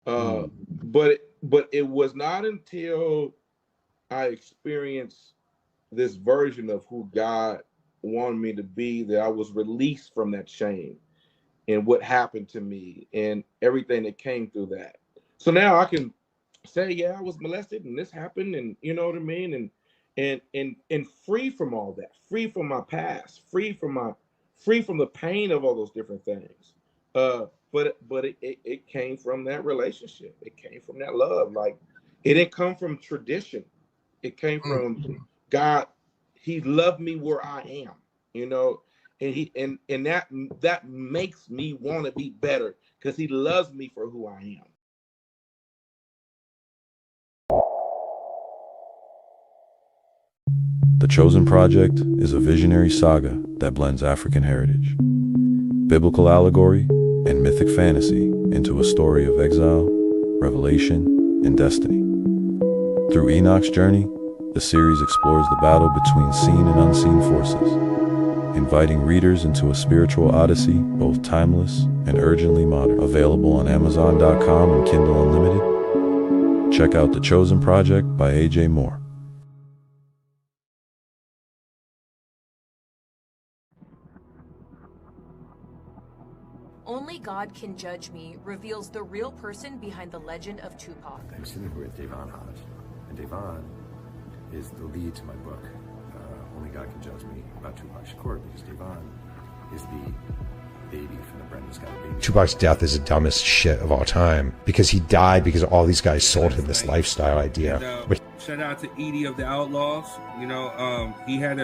Uh, but it was not until I experienced this version of who God wanted me to be that I was released from that shame and what happened to me and everything that came through that. So now I can say, yeah, I was molested and this happened, and you know what I mean, and free from all that, free from my past, free from the pain of all those different things. But it came from that relationship. It came from that love. Like it didn't come from tradition. It came from God. He loved me where I am, you know, and that makes me want to be better because he loves me for who I am. The Chosen Project is a visionary saga that blends African heritage, biblical allegory, and mythic fantasy into a story of exile, revelation, and destiny. Through Enoch's journey, the series explores the battle between seen and unseen forces, inviting readers into a spiritual odyssey both timeless and urgently modern. Available on Amazon.com and Kindle Unlimited. Check out The Chosen Project by A.J. Moore. Only God Can Judge Me reveals the real person behind the legend of Tupac. I'm sitting here with Devon Hodge, and Devon is the lead to my book, Only God Can Judge Me, about Tupac Shakur, because Devon is the baby from the Brendan Scott baby. Tupac's death is the dumbest shit of all time, because he died because all these guys sold him this lifestyle idea. And, shout out to Edie of the Outlaws. You know, he had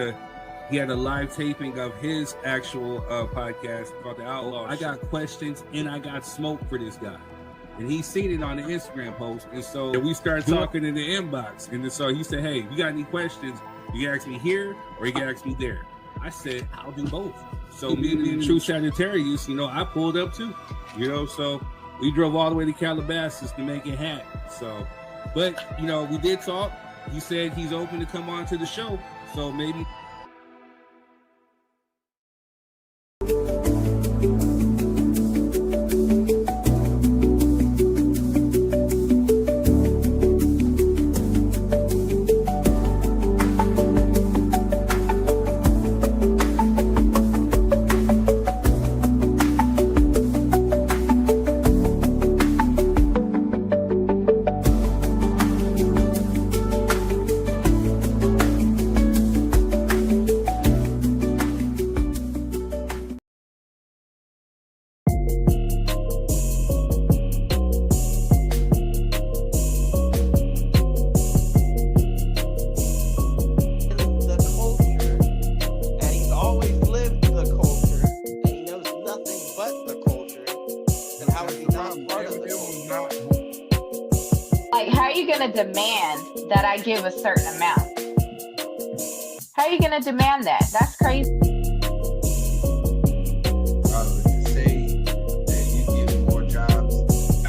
a live taping of his actual podcast about the Outlaws. I got questions and I got smoke for this guy. And he seen it on the Instagram post. And so we started talking in the inbox. And so he said, hey, you got any questions? You can ask me here or you can ask me there. I said, I'll do both. So me being true Sagittarius, you know, I pulled up too. You know, so we drove all the way to Calabasas to make it happen. So, but, you know, we did talk. He said he's open to come on to the show. So maybe... demand that I give a certain amount. How are you going to demand that? That's crazy. To say that you get more jobs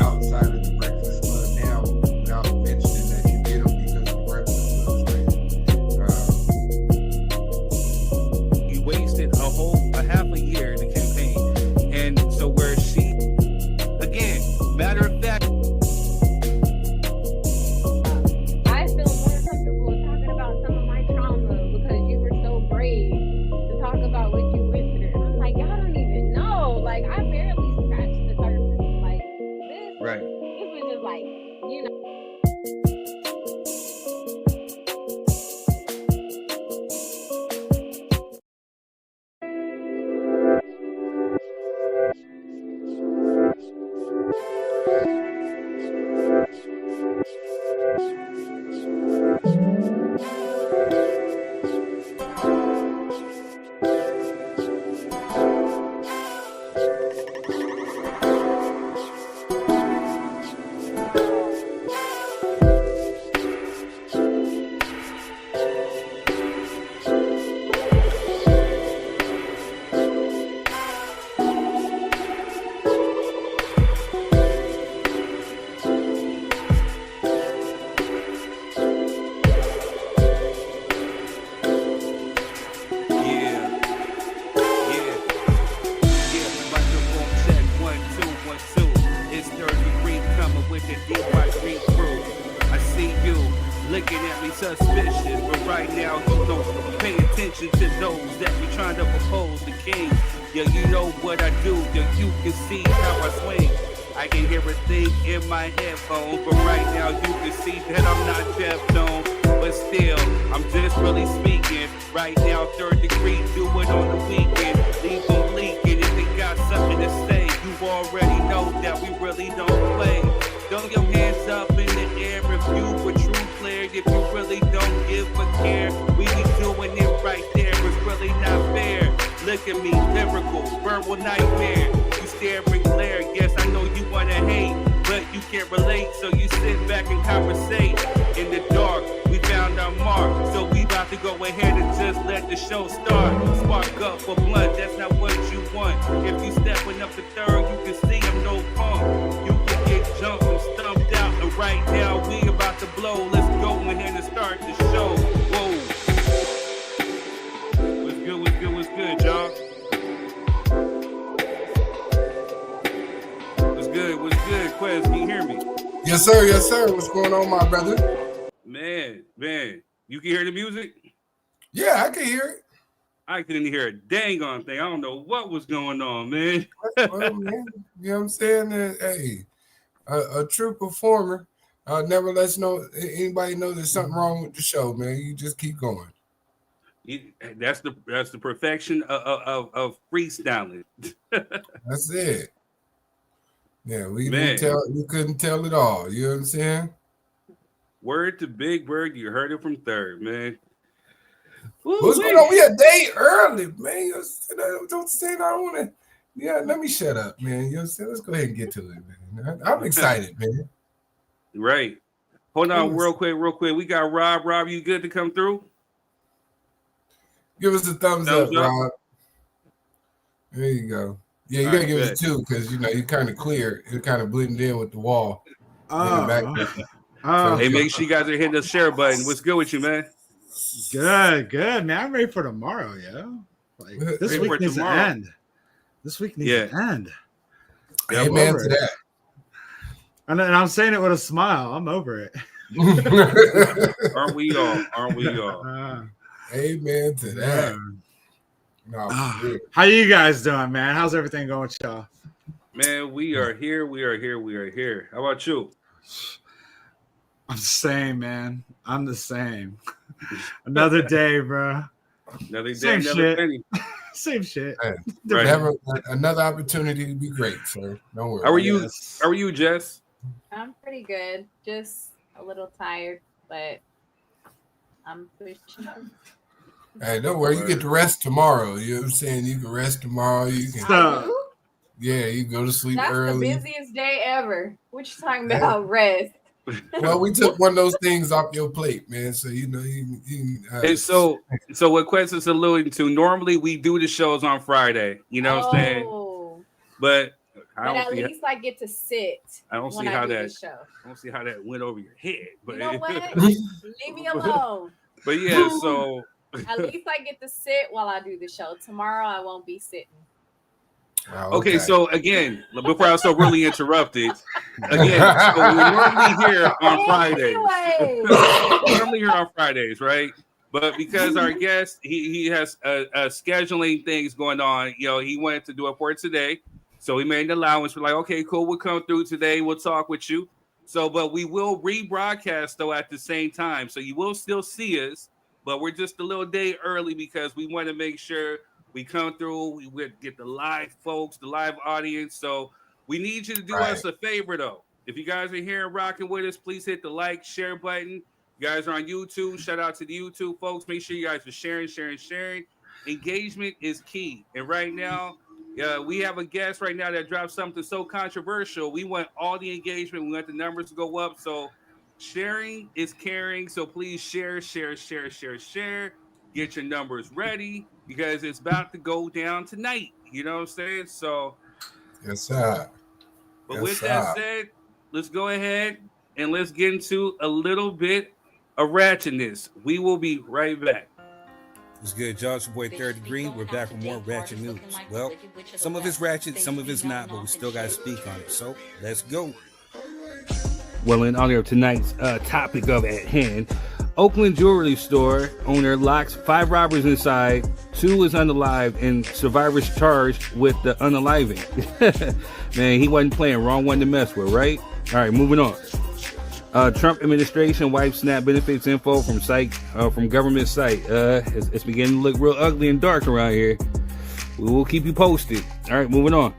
outside of the Breakfast Club now without mentioning that you get them because the Breakfast Club is crazy. He wasted a half a year in the campaign. And so where she, again, matter of fact, looking at me suspicious, but right now you don't pay attention to those that be trying to propose the king. Yeah, you know what I do, yeah, you can see how I swing. I can hear a thing in my headphones, but right now you can see that I'm not deaf tone. But still, I'm just really speaking. Right now, 3rd degree, do it on the weekend. Leave them leaking if they got something to say. You already know that we really don't play. Throw your hands up in the air if you a true player. If you really don't give a care, we be doing it right there. It's really not fair. Look at me, lyrical, verbal nightmare. You stare and glare. Yes, I know you wanna hate, but you can't relate. So you sit back and conversate. In the dark, we found our mark. So we about to go ahead and just let the show start. Spark up for blunt, that's not what you want. If you stepping up the 3rd, you can see I'm no punk. You can get jumped and stumped out. And right now, we about to blow. Let's go ahead and start the show. Whoa. What's good, y'all? What's good, Quez? Can you hear me? Yes, sir. What's going on, my brother? Man, you can hear the music? Yeah, I can hear it. I couldn't hear a dang on thing. I don't know what was going on, man. Well, man, you know what I'm saying? Hey, a true performer never lets anybody know there's something wrong with the show, man. You just keep going. That's the perfection of freestyling. That's it. Yeah, we couldn't tell it all. You know what I'm saying? Word to Big Bird, you heard it from 3rd, man. What's going on? We a day early, man. Don't say I don't want to. Yeah, let me shut up, man. You know what I'm saying? Let's go ahead and get to it, man. I'm excited, man. Right. Hold on, real quick. We got Rob. Rob, you good to come through? Give us a thumbs up, Rob. There you go. Yeah, you gotta give us 2 because you kind of clear. It kind of blended in with the wall. Hey, make sure you guys are hitting the share button. What's good with you, man? Good, man. I'm ready for tomorrow, Like this week needs to end. This week needs to end. Amen to that. And I'm saying it with a smile. I'm over it. Aren't we all? Amen to that. No, how you guys doing, man? How's everything going with y'all? Man, we are here. How about you? I'm the same, man. I'm the same. Another day, bro. Another day, same another shit. penny. Same shit. Right. Have another opportunity to be great, sir. Don't worry. How are you? How are you, Jess? I'm pretty good. Just a little tired, but I'm pushing. Hey, don't worry. You get to rest tomorrow. You know what I'm saying? You can rest tomorrow. You can. Yeah, you go to sleep early. That's the busiest day ever. What you talking about? Rest. Well, we took one of those things off your plate, man. So you and so what Quest is alluding to, normally we do the shows on Friday, you know what I'm saying? But at least I get to sit. I don't see how that went over your head. But you know what? Leave me alone. But yeah, so at least I get to sit while I do the show. Tomorrow I won't be sitting. Okay, so again, before I was so really interrupted, so we're normally here on Fridays. Normally here on Fridays, right? But because our guest, he has scheduling things going on, he wanted to do it for today. So we made an allowance. We're like, okay, cool, we'll come through today. We'll talk with you. So, but we will rebroadcast though at the same time. So you will still see us, but we're just a little day early because we want to make sure we come through, we would get the live folks, the live audience. So we need you to do us a favor, though. If you guys are here and rocking with us, please hit the like, share button. You guys are on YouTube. Shout out to the YouTube folks. Make sure you guys are sharing. Engagement is key. And right now, we have a guest right now that dropped something so controversial. We want all the engagement. We want the numbers to go up. So sharing is caring. So please share. Get your numbers ready because it's about to go down tonight. You know what I'm saying? So, yes, sir. But with that said, let's go ahead and let's get into a little bit of ratchetness. We will be right back. What's good, y'all? It's your boy 3rd Degree. We're back with more ratchet news. Well, some of it's ratchet, some of it's not, but we still got to speak on it. So, let's go. Well, in honor of tonight's topic of at hand, Oakland jewelry store owner locks 5 robbers inside, 2 is unalived, and survivors charged with the unaliving. Man, he wasn't playing. Wrong one to mess with, right? All right, moving on. Trump administration wipes SNAP benefits info from government site. It's beginning to look real ugly and dark around here. We will keep you posted. All right, moving on.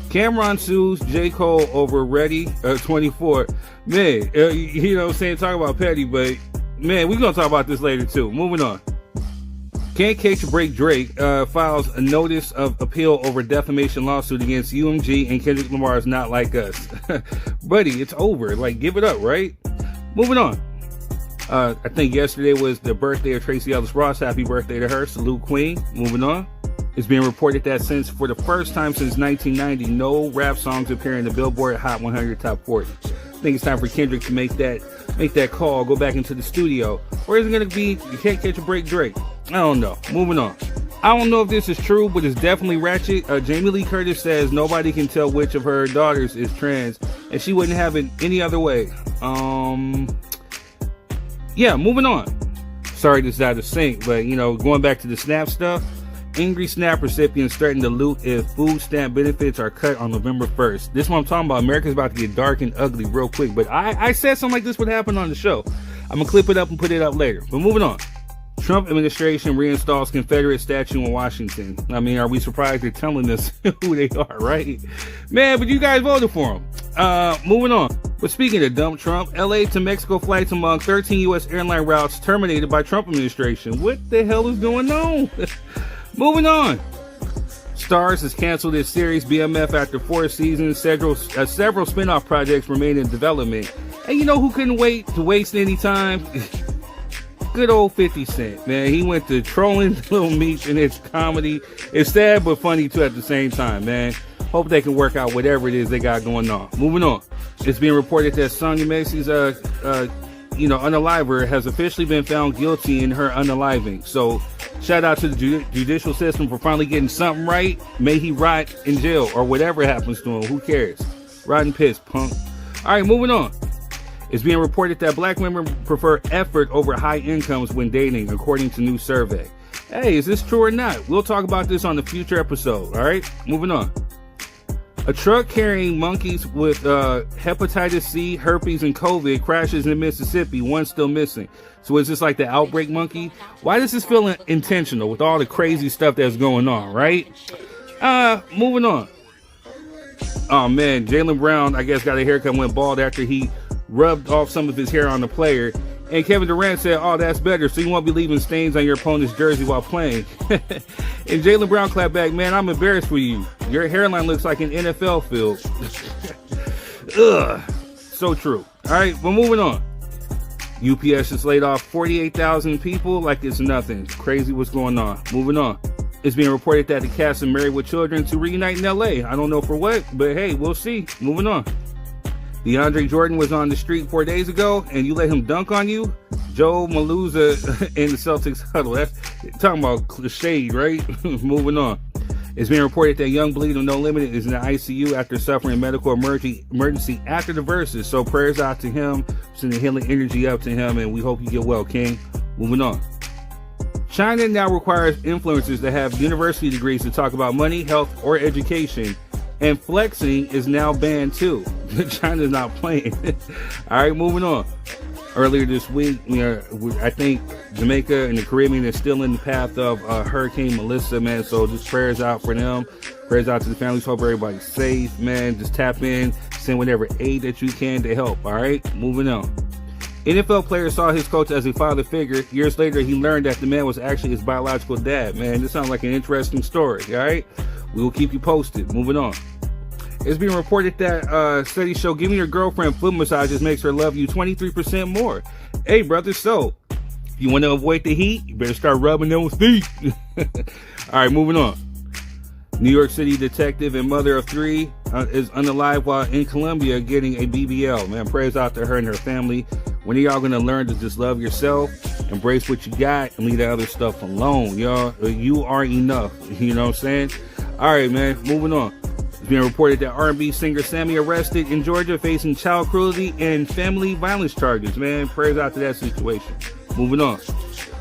Cameron sues J. Cole over Ready 24. Man, you know what I'm saying? Talk about petty, but man, we're going to talk about this later too. Moving on. Can't Catch a Break Drake files a notice of appeal over defamation lawsuit against UMG and Kendrick Lamar's Not Like Us. Buddy, it's over. Like, give it up, right? Moving on. I think yesterday was the birthday of Tracy Ellis Ross. Happy birthday to her. Salute, Queen. Moving on. It's being reported that for the first time since 1990, no rap songs appear in the Billboard Hot 100 Top 40. I think it's time for Kendrick to make that call, go back into the studio. Or is it going to be You Can't Catch a Break Drake? I don't know. Moving on. I don't know if this is true, but it's definitely ratchet. Jamie Lee Curtis says nobody can tell which of her daughters is trans, and she wouldn't have it any other way. Yeah, moving on. Sorry this is out of sync, but going back to the SNAP stuff. Angry SNAP recipients threaten to loot if food stamp benefits are cut on November 1st. This is what I'm talking about. America's about to get dark and ugly real quick. But I said something like this would happen on the show. I'm going to clip it up and put it up later. But moving on. Trump administration reinstalls Confederate statue in Washington. I mean, are we surprised they're telling us who they are, right? Man, but you guys voted for them. Moving on. But speaking of dumb Trump, LA to Mexico flights among 13 U.S. airline routes terminated by Trump administration. What the hell is going on? Moving on. Starz has canceled its series BMF after 4 seasons. Several spin-off projects remain in development. And you know who couldn't wait to waste any time? Good old 50 Cent, man. He went to trolling Little Meech in its comedy. It's sad but funny too at the same time, man. Hope they can work out whatever it is they got going on. Moving on. It's being reported that Sonya Macy's unaliver has officially been found guilty in her unaliving. So shout out to the judicial system for finally getting something right. May he rot in jail or whatever happens to him. Who cares? Rotten piss, punk. All right, moving on. It's being reported that black women prefer effort over high incomes when dating, according to new survey. Hey, is this true or not? We'll talk about this on the future episode. All right, moving on. A truck carrying monkeys with hepatitis C, herpes, and COVID crashes in Mississippi. One still missing. So is this like the outbreak monkey? Why does this feel intentional with all the crazy stuff that's going on, right? Moving on. Oh, man. Jaylen Brown, I guess, got a haircut, went bald after he rubbed off some of his hair on the player. And Kevin Durant said, oh, that's better, so you won't be leaving stains on your opponent's jersey while playing. And Jaylen Brown clapped back, man, I'm embarrassed for you. Your hairline looks like an NFL field. Ugh. So true. All right, we're moving on. UPS just laid off 48,000 people like it's nothing. Crazy what's going on. Moving on. It's being reported that the cast of Married with Children to reunite in LA. I don't know for what, but hey, we'll see. Moving on. DeAndre Jordan was on the street 4 days ago, and you let him dunk on you? Joe Maluza in the Celtics huddle. That's talking about shade, right? Moving on. It's being reported that Young Bleed of No Limit is in the ICU after suffering medical emergency after the verses. So prayers out to him, sending healing energy up to him, and we hope you get well, King. Moving on. China now requires influencers to have university degrees to talk about money, health, or education. And flexing is now banned too. China's not playing. All right, moving on. Earlier this week, I think Jamaica and the Caribbean is still in the path of Hurricane Melissa, man. So just prayers out for them. Prayers out to the families. Hope everybody's safe, man. Just tap in, send whatever aid that you can to help. All right, moving on. NFL player saw his coach as a father figure. Years later, he learned that the man was actually his biological dad. Man, this sounds like an interesting story. All right, we will keep you posted. Moving on. It's being reported that studies show giving your girlfriend foot massages makes her love you 23% more. Hey, brother, so if you want to avoid the heat, you better start rubbing those feet. All right, moving on. New York City detective and mother of 3 is unalive while in Colombia getting a BBL. Man, prayers out to her and her family. When are y'all going to learn to just love yourself, embrace what you got, and leave the other stuff alone, y'all? You are enough. You know what I'm saying? All right, man, moving on. It's been reported that R&B singer Sammy arrested in Georgia facing child cruelty and family violence charges. Man, prayers out to that situation. Moving on.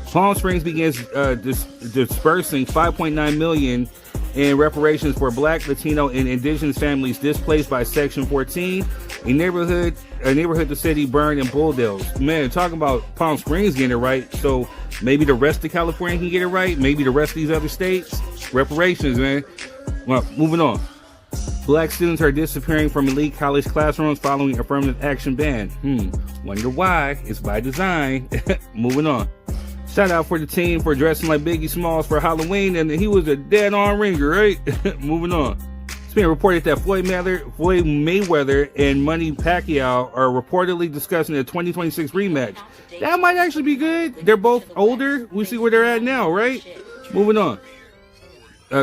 Palm Springs begins dispersing $5.9 million in reparations for Black, Latino, and Indigenous families displaced by Section 14, a neighborhood the city burned in Bulldales. Man, talking about Palm Springs getting it right, so maybe the rest of California can get it right. Maybe the rest of these other states. Reparations, man. Well, moving on. Black students are disappearing from elite college classrooms following affirmative action ban. Wonder why? It's by design. Moving on. Shout out for the team for dressing like Biggie Smalls for Halloween, and he was a dead-on ringer, right? Moving on. It's been reported that Floyd Mayweather and Manny Pacquiao are reportedly discussing a 2026 rematch. That might actually be good. They're both older. We see where they're at now, right? Moving on.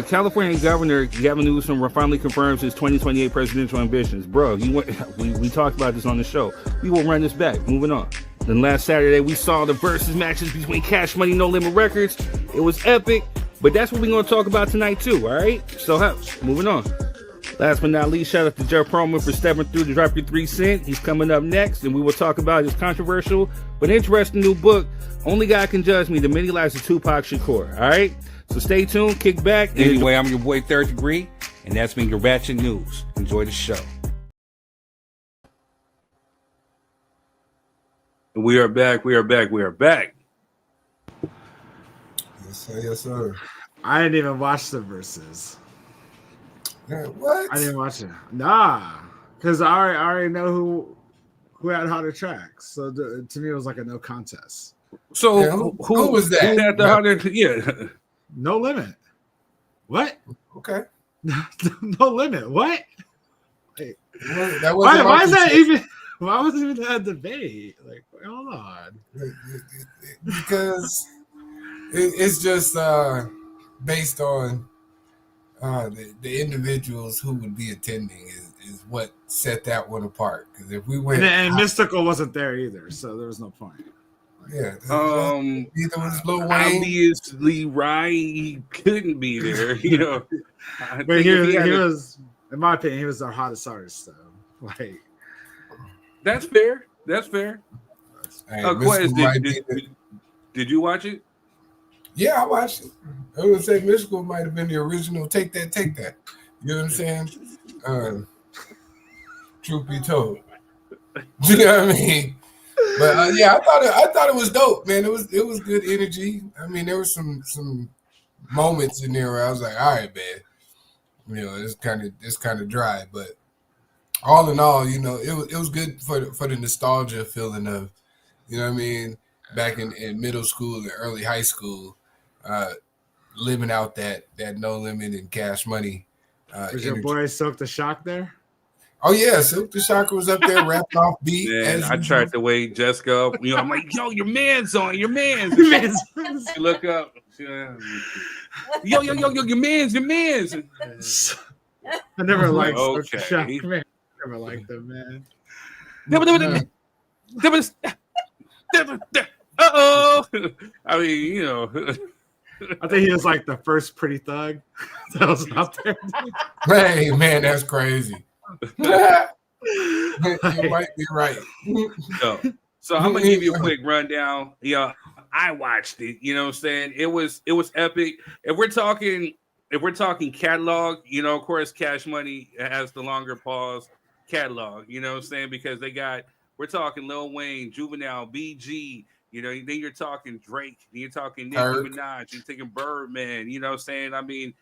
California Governor Gavin Newsom finally confirms his 2028 presidential ambitions. Bro, we talked about this on the show. We will run this back. Moving on. Then last Saturday, we saw the versus matches between Cash Money, No Limit Records. It was epic, but that's what we're going to talk about tonight too, all right? So, moving on. Last but not least, shout out to Jeff Pearlman for stepping through to drop your 3 cents. He's coming up next, and we will talk about his controversial but interesting new book, Only God Can Judge Me, The Many Lives of Tupac Shakur, all right? So stay tuned, kick back. Anyway, I'm your boy Third Degree, and that's been your Ratchet News. Enjoy the show. We are back. Yes, sir. Yes, sir. I didn't even watch the verses. Yeah, what? I didn't watch it. Nah, because I already know who had hotter tracks. So to me, it was like a no contest. So yeah, who was that? Who had the hotter? Yeah. No Limit. What? Okay. No Limit. What? Like, why is that even? Why was even that debate? Like, hold on. Because it's just based on the individuals who would be attending is what set that one apart. Because if we went and Mystical wasn't there either, so there was no point. Yeah. Either was Lil Wayne. Obviously, right? He couldn't be there. You know. But he was, in my opinion, he was the hottest artist. So, like, that's fair. That's fair. Hey, did you watch it? Yeah, I watched it. I would say Mystical might have been the original. Take that. You know what I'm saying? Truth be told, you know what I mean. But yeah, I thought it was dope, man. It was good energy. I mean, there were some moments in there where I was like, all right, man, you know, it's kind of dry, but all in all, you know, it was good for the nostalgia feeling of, you know what I mean, back in middle school and early high school, living out that No Limit and Cash Money. Was your boy Silk the Shock there? Oh yeah, Silk the Shocker was up there rapping off beat. Man, I tried to wake Jessica up. You know, I'm like, yo, your man's on, your man's. She look up. Yo, your man's. I never liked Silk the Shocker. Never liked him, man. Uh-oh. I mean, you know. I think he was like the first pretty thug that was out there. Hey, man, that's crazy. You might be right. So I'm gonna give you a quick rundown. Yeah, I watched it. You know what I'm saying? It was epic. If we're talking catalog, you know, of course, Cash Money has the longer pause catalog. You know what I'm saying? Because we're talking Lil Wayne, Juvenile, BG. You know, then you're talking Drake, then you're talking Nicki Minaj, you're taking Birdman. You know what I'm saying? I mean,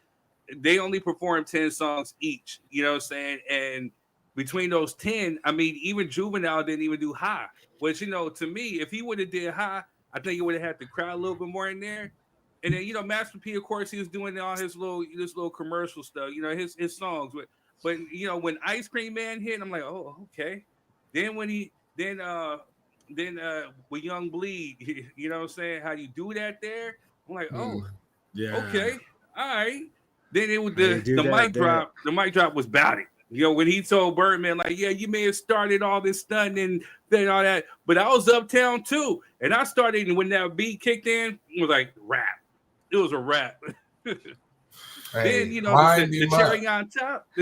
they only performed 10 songs each. You know what I'm saying? And between those 10, I mean, even Juvenile didn't even do High. Which, you know, to me, if he would have did High, I think he would have had the crowd a little bit more in there. And then, you know, Master P, of course, he was doing all his little commercial stuff. You know, his songs. But you know, when Ice Cream Man hit, I'm like, oh, okay. Then when with Young Bleed, you know what I'm saying? How you do that there? I'm like, oh, yeah, okay, all right. Then it was the mic drop. The mic drop was about it. You know, when he told Birdman, like, yeah, you may have started all this stunting and then all that, but I was uptown too. And I started, and when that beat kicked in, it was like rap. It was a rap. Hey, Then wind the him up.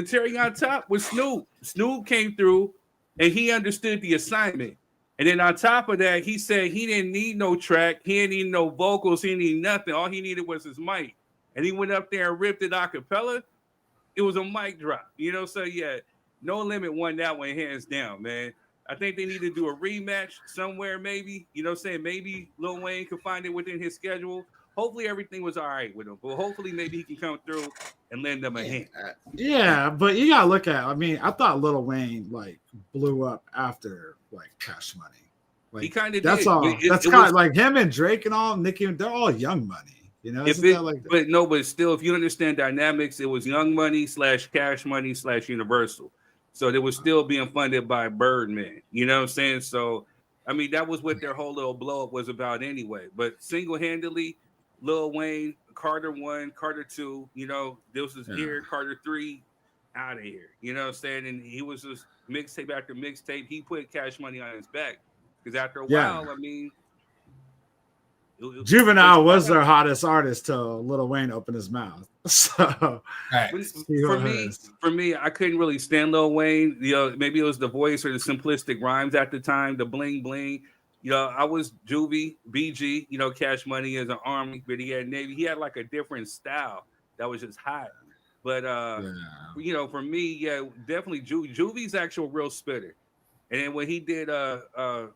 cherry on top was Snoop. Snoop came through and he understood the assignment. And then on top of that, he said he didn't need no track, he didn't need no vocals, he didn't need nothing. All he needed was his mic. And he went up there and ripped it a cappella. It was a mic drop, So yeah, No Limit won that one hands down, man. I think they need to do a rematch somewhere, maybe. Maybe Lil Wayne could find it within his schedule. Hopefully everything was all right with him, but hopefully maybe he can come through and lend them a hand. Yeah, but you gotta look at. I mean, I thought Lil Wayne blew up after Cash Money. He kind of that's did. all. That's kind of like him and Drake and all Nicki. They're all Young Money. But still, if you understand dynamics, it was Young Money / Cash Money / Universal. So they were still being funded by Birdman. You know what I'm saying? So, I mean, that was what their whole little blow up was about anyway. But single-handedly, Lil Wayne, Carter 1, Carter 2, this was here, Carter 3, out of here. You know what I'm saying? And he was just mixtape after mixtape. He put Cash Money on his back. Because after a while, I mean, Juvenile was their hottest artist till Lil Wayne opened his mouth. So for me, I couldn't really stand Lil Wayne. Maybe it was the voice or the simplistic rhymes at the time, the bling bling. I was Juvie, BG. Cash Money as an Army, but he had Navy. He had like a different style that was just hot. But for me, definitely Juvie's actual real spitter. And then when he did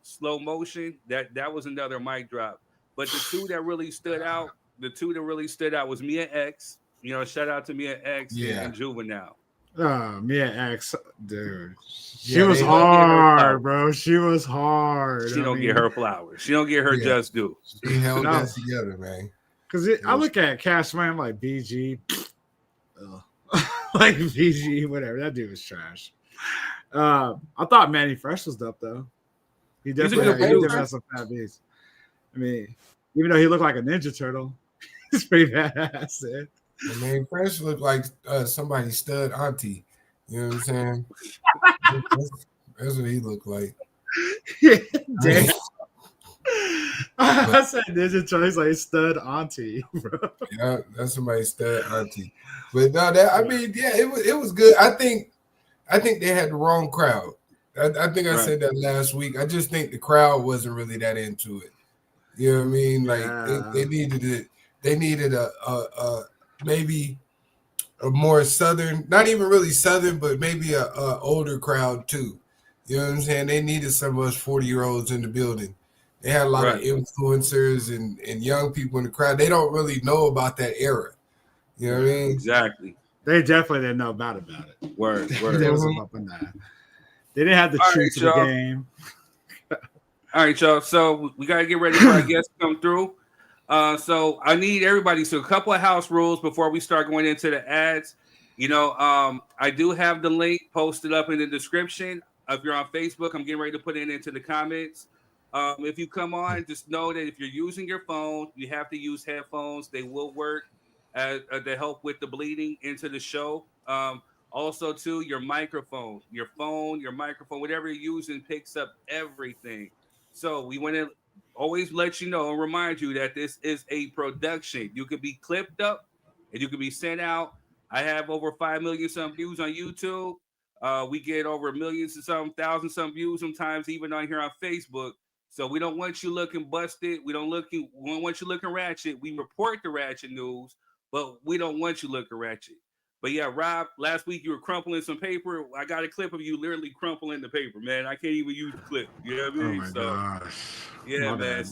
Slow Motion, that was another mic drop. But the two that really stood out was Mia X. Shout out to Mia X and Juvenile. Mia X, dude. She was hard, bro. She was hard. She don't get her flowers. She don't get her just due. She held that together, man. Because I look at Cash Money, I'm like, BG. Like BG, whatever. That dude was trash. I thought Manny Fresh was dope, though. He definitely had some fat beats. I mean, even though he looked like a Ninja Turtle, he's pretty badass. I mean, Fresh looked like somebody's stud auntie. You know what I'm saying? That's what he looked like. Yeah, damn. I said Ninja Turtle. He's like stud auntie, bro. Yeah, that's somebody's stud auntie. But no, it was good. I think they had the wrong crowd. I think I said that last week. I just think the crowd wasn't really that into it. You know what I mean? Like they needed it. They needed a maybe a more southern, not even really southern, but maybe a older crowd too. You know what I'm saying? They needed some of us 40-year-olds in the building. They had a lot of influencers and young people in the crowd. They don't really know about that era. You know what I mean? Exactly. They definitely didn't know about it. Word. They wasn't up in that. They didn't have the truth of the game. All right, y'all. So we gotta get ready for our guests to come through. So I need everybody. So a couple of house rules before we start going into the ads. I do have the link posted up in the description. If you're on Facebook, I'm getting ready to put it into the comments. If you come on, just know that if you're using your phone, you have to use headphones. They will work to help with the bleeding into the show. Also, too, your microphone, your phone, your microphone, whatever you're using picks up everything. So we want to always let you know and remind you that this is a production. You can be clipped up and you can be sent out. I have over 5 million some views on YouTube. We get over millions and some thousand some views sometimes even on here on Facebook. So we don't want you looking busted. We don't want you looking ratchet. We report the ratchet news, but we don't want you looking ratchet. But yeah, Rob, last week you were crumpling some paper. I got a clip of you literally crumpling the paper, man. I can't even use the clip. You know what I mean? Oh my gosh. Yeah, My man. bad.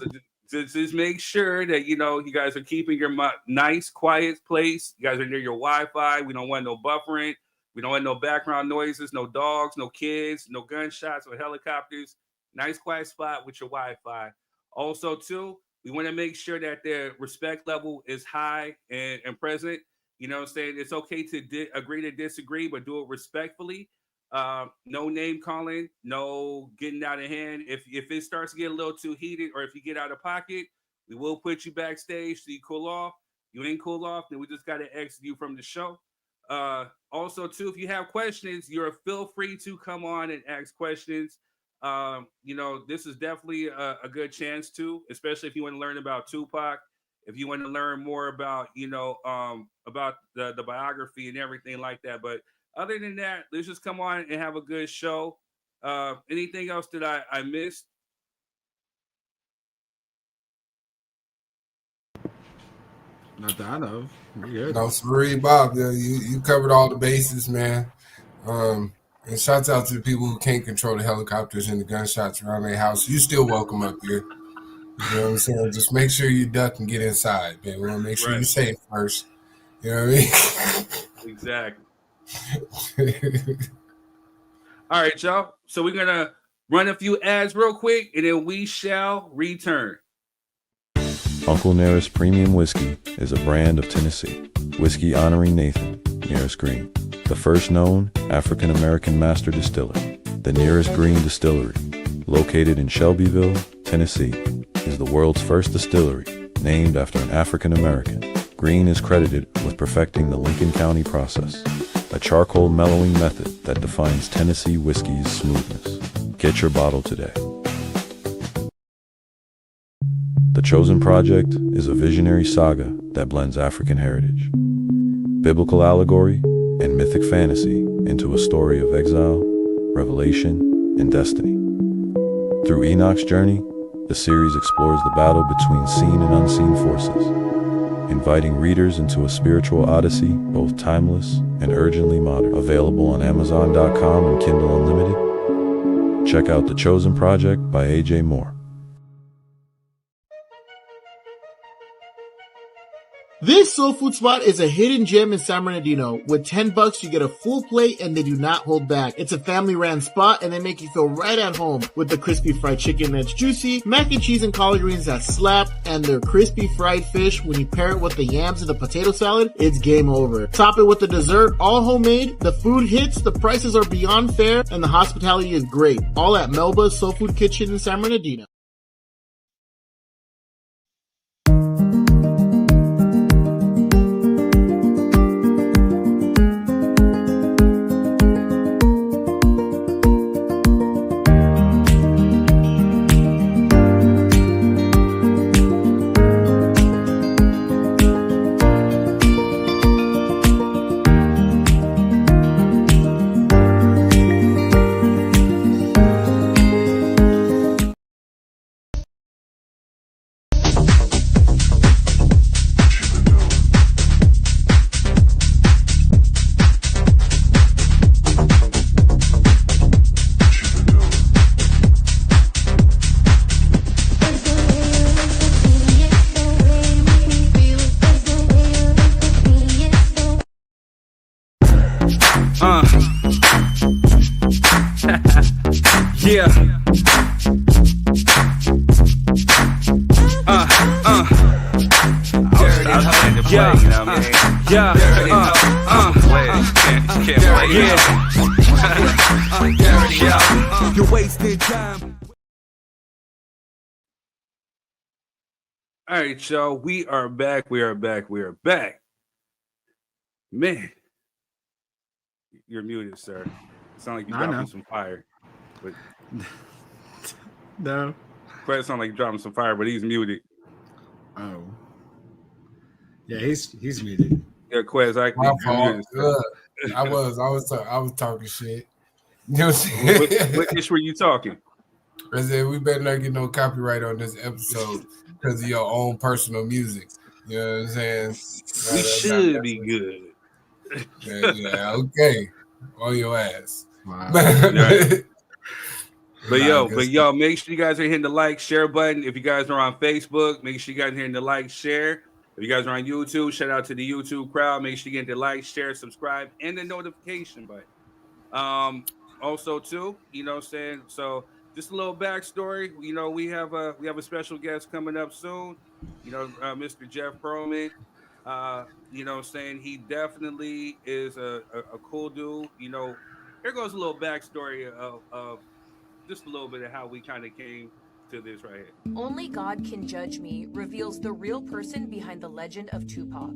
So just make sure that you guys are keeping your nice, quiet place. You guys are near your Wi-Fi. We don't want no buffering. We don't want no background noises, no dogs, no kids, no gunshots or helicopters. Nice, quiet spot with your Wi-Fi. Also, too, we want to make sure that their respect level is high and present. You know what I'm saying? It's okay to agree to disagree, but do it respectfully. No name calling, no getting out of hand. If it starts to get a little too heated or if you get out of pocket, we will put you backstage so you cool off. You ain't cool off, then we just got to exit you from the show. Also, too, if you have questions, feel free to come on and ask questions. This is definitely a good chance to, especially if you want to learn about Tupac. if you want to learn more about, about the biography and everything like that. But other than that, let's just come on and have a good show. Anything else that I missed? Not that I know of. We're good. No, sorry, Bob. You covered all the bases, man. And shouts out to the people who can't control the helicopters and the gunshots around their house. You still welcome up here. You know what I'm saying? Just make sure you duck and get inside, man. We want to make sure you're safe first. You know what I mean? Exactly. All right, y'all. So we're going to run a few ads real quick, and then we shall return. Uncle Nearest Premium Whiskey is a brand of Tennessee whiskey honoring Nathan Nearest Green, the first known African-American master distiller. The Nearest Green Distillery, located in Shelbyville, Tennessee, is the world's first distillery named after an African-American. Green is credited with perfecting the Lincoln County process, a charcoal mellowing method that defines Tennessee whiskey's smoothness. Get your bottle today. The Chosen Project is a visionary saga that blends African heritage, biblical allegory, and mythic fantasy into a story of exile, revelation, and destiny. Through Enoch's journey, the series explores the battle between seen and unseen forces, inviting readers into a spiritual odyssey, both timeless and urgently modern. Available on Amazon.com and Kindle Unlimited. Check out The Chosen Project by A.J. Moore. This soul food spot is a hidden gem in San Bernardino. With $10, you get a full plate and they do not hold back. It's a family-ran spot and they make you feel right at home with the crispy fried chicken that's juicy, mac and cheese and collard greens that slap, and their crispy fried fish. When you pair it with the yams and the potato salad, it's game over. Top it with the dessert, all homemade. The food hits, the prices are beyond fair, and the hospitality is great. All at Melba's Soul Food Kitchen in San Bernardino. Yeah. You're wasting time. All right, y'all. We are back. Man, you're muted, sir. Sound like you dropping some fire. But no. Fred sound like you dropping some fire, but he's muted. Oh. Yeah, he's muted. Yeah, Quez, I was talking shit. You know what I'm saying? What ish were you talking? I said we better not get no copyright on this episode because of your own personal music. You know what I'm saying? We should be good. Yeah, okay. On your ass. Wow. Right. But yo, make sure you guys are hitting the like, share button. If you guys are on Facebook, make sure you guys are hitting the like, share. If you guys are on YouTube, shout out to the YouTube crowd. Make sure you get the like, share, subscribe, and the notification button. Also, too, you know what I'm saying? So just a little backstory. You know, we have a special guest coming up soon. You know, Mr. Jeff Pearlman. You know what I'm saying? He definitely is a cool dude. You know, here goes a little backstory of just a little bit of how we kind of came to this right here. Only God Can Judge Me reveals the real person behind the legend of Tupac.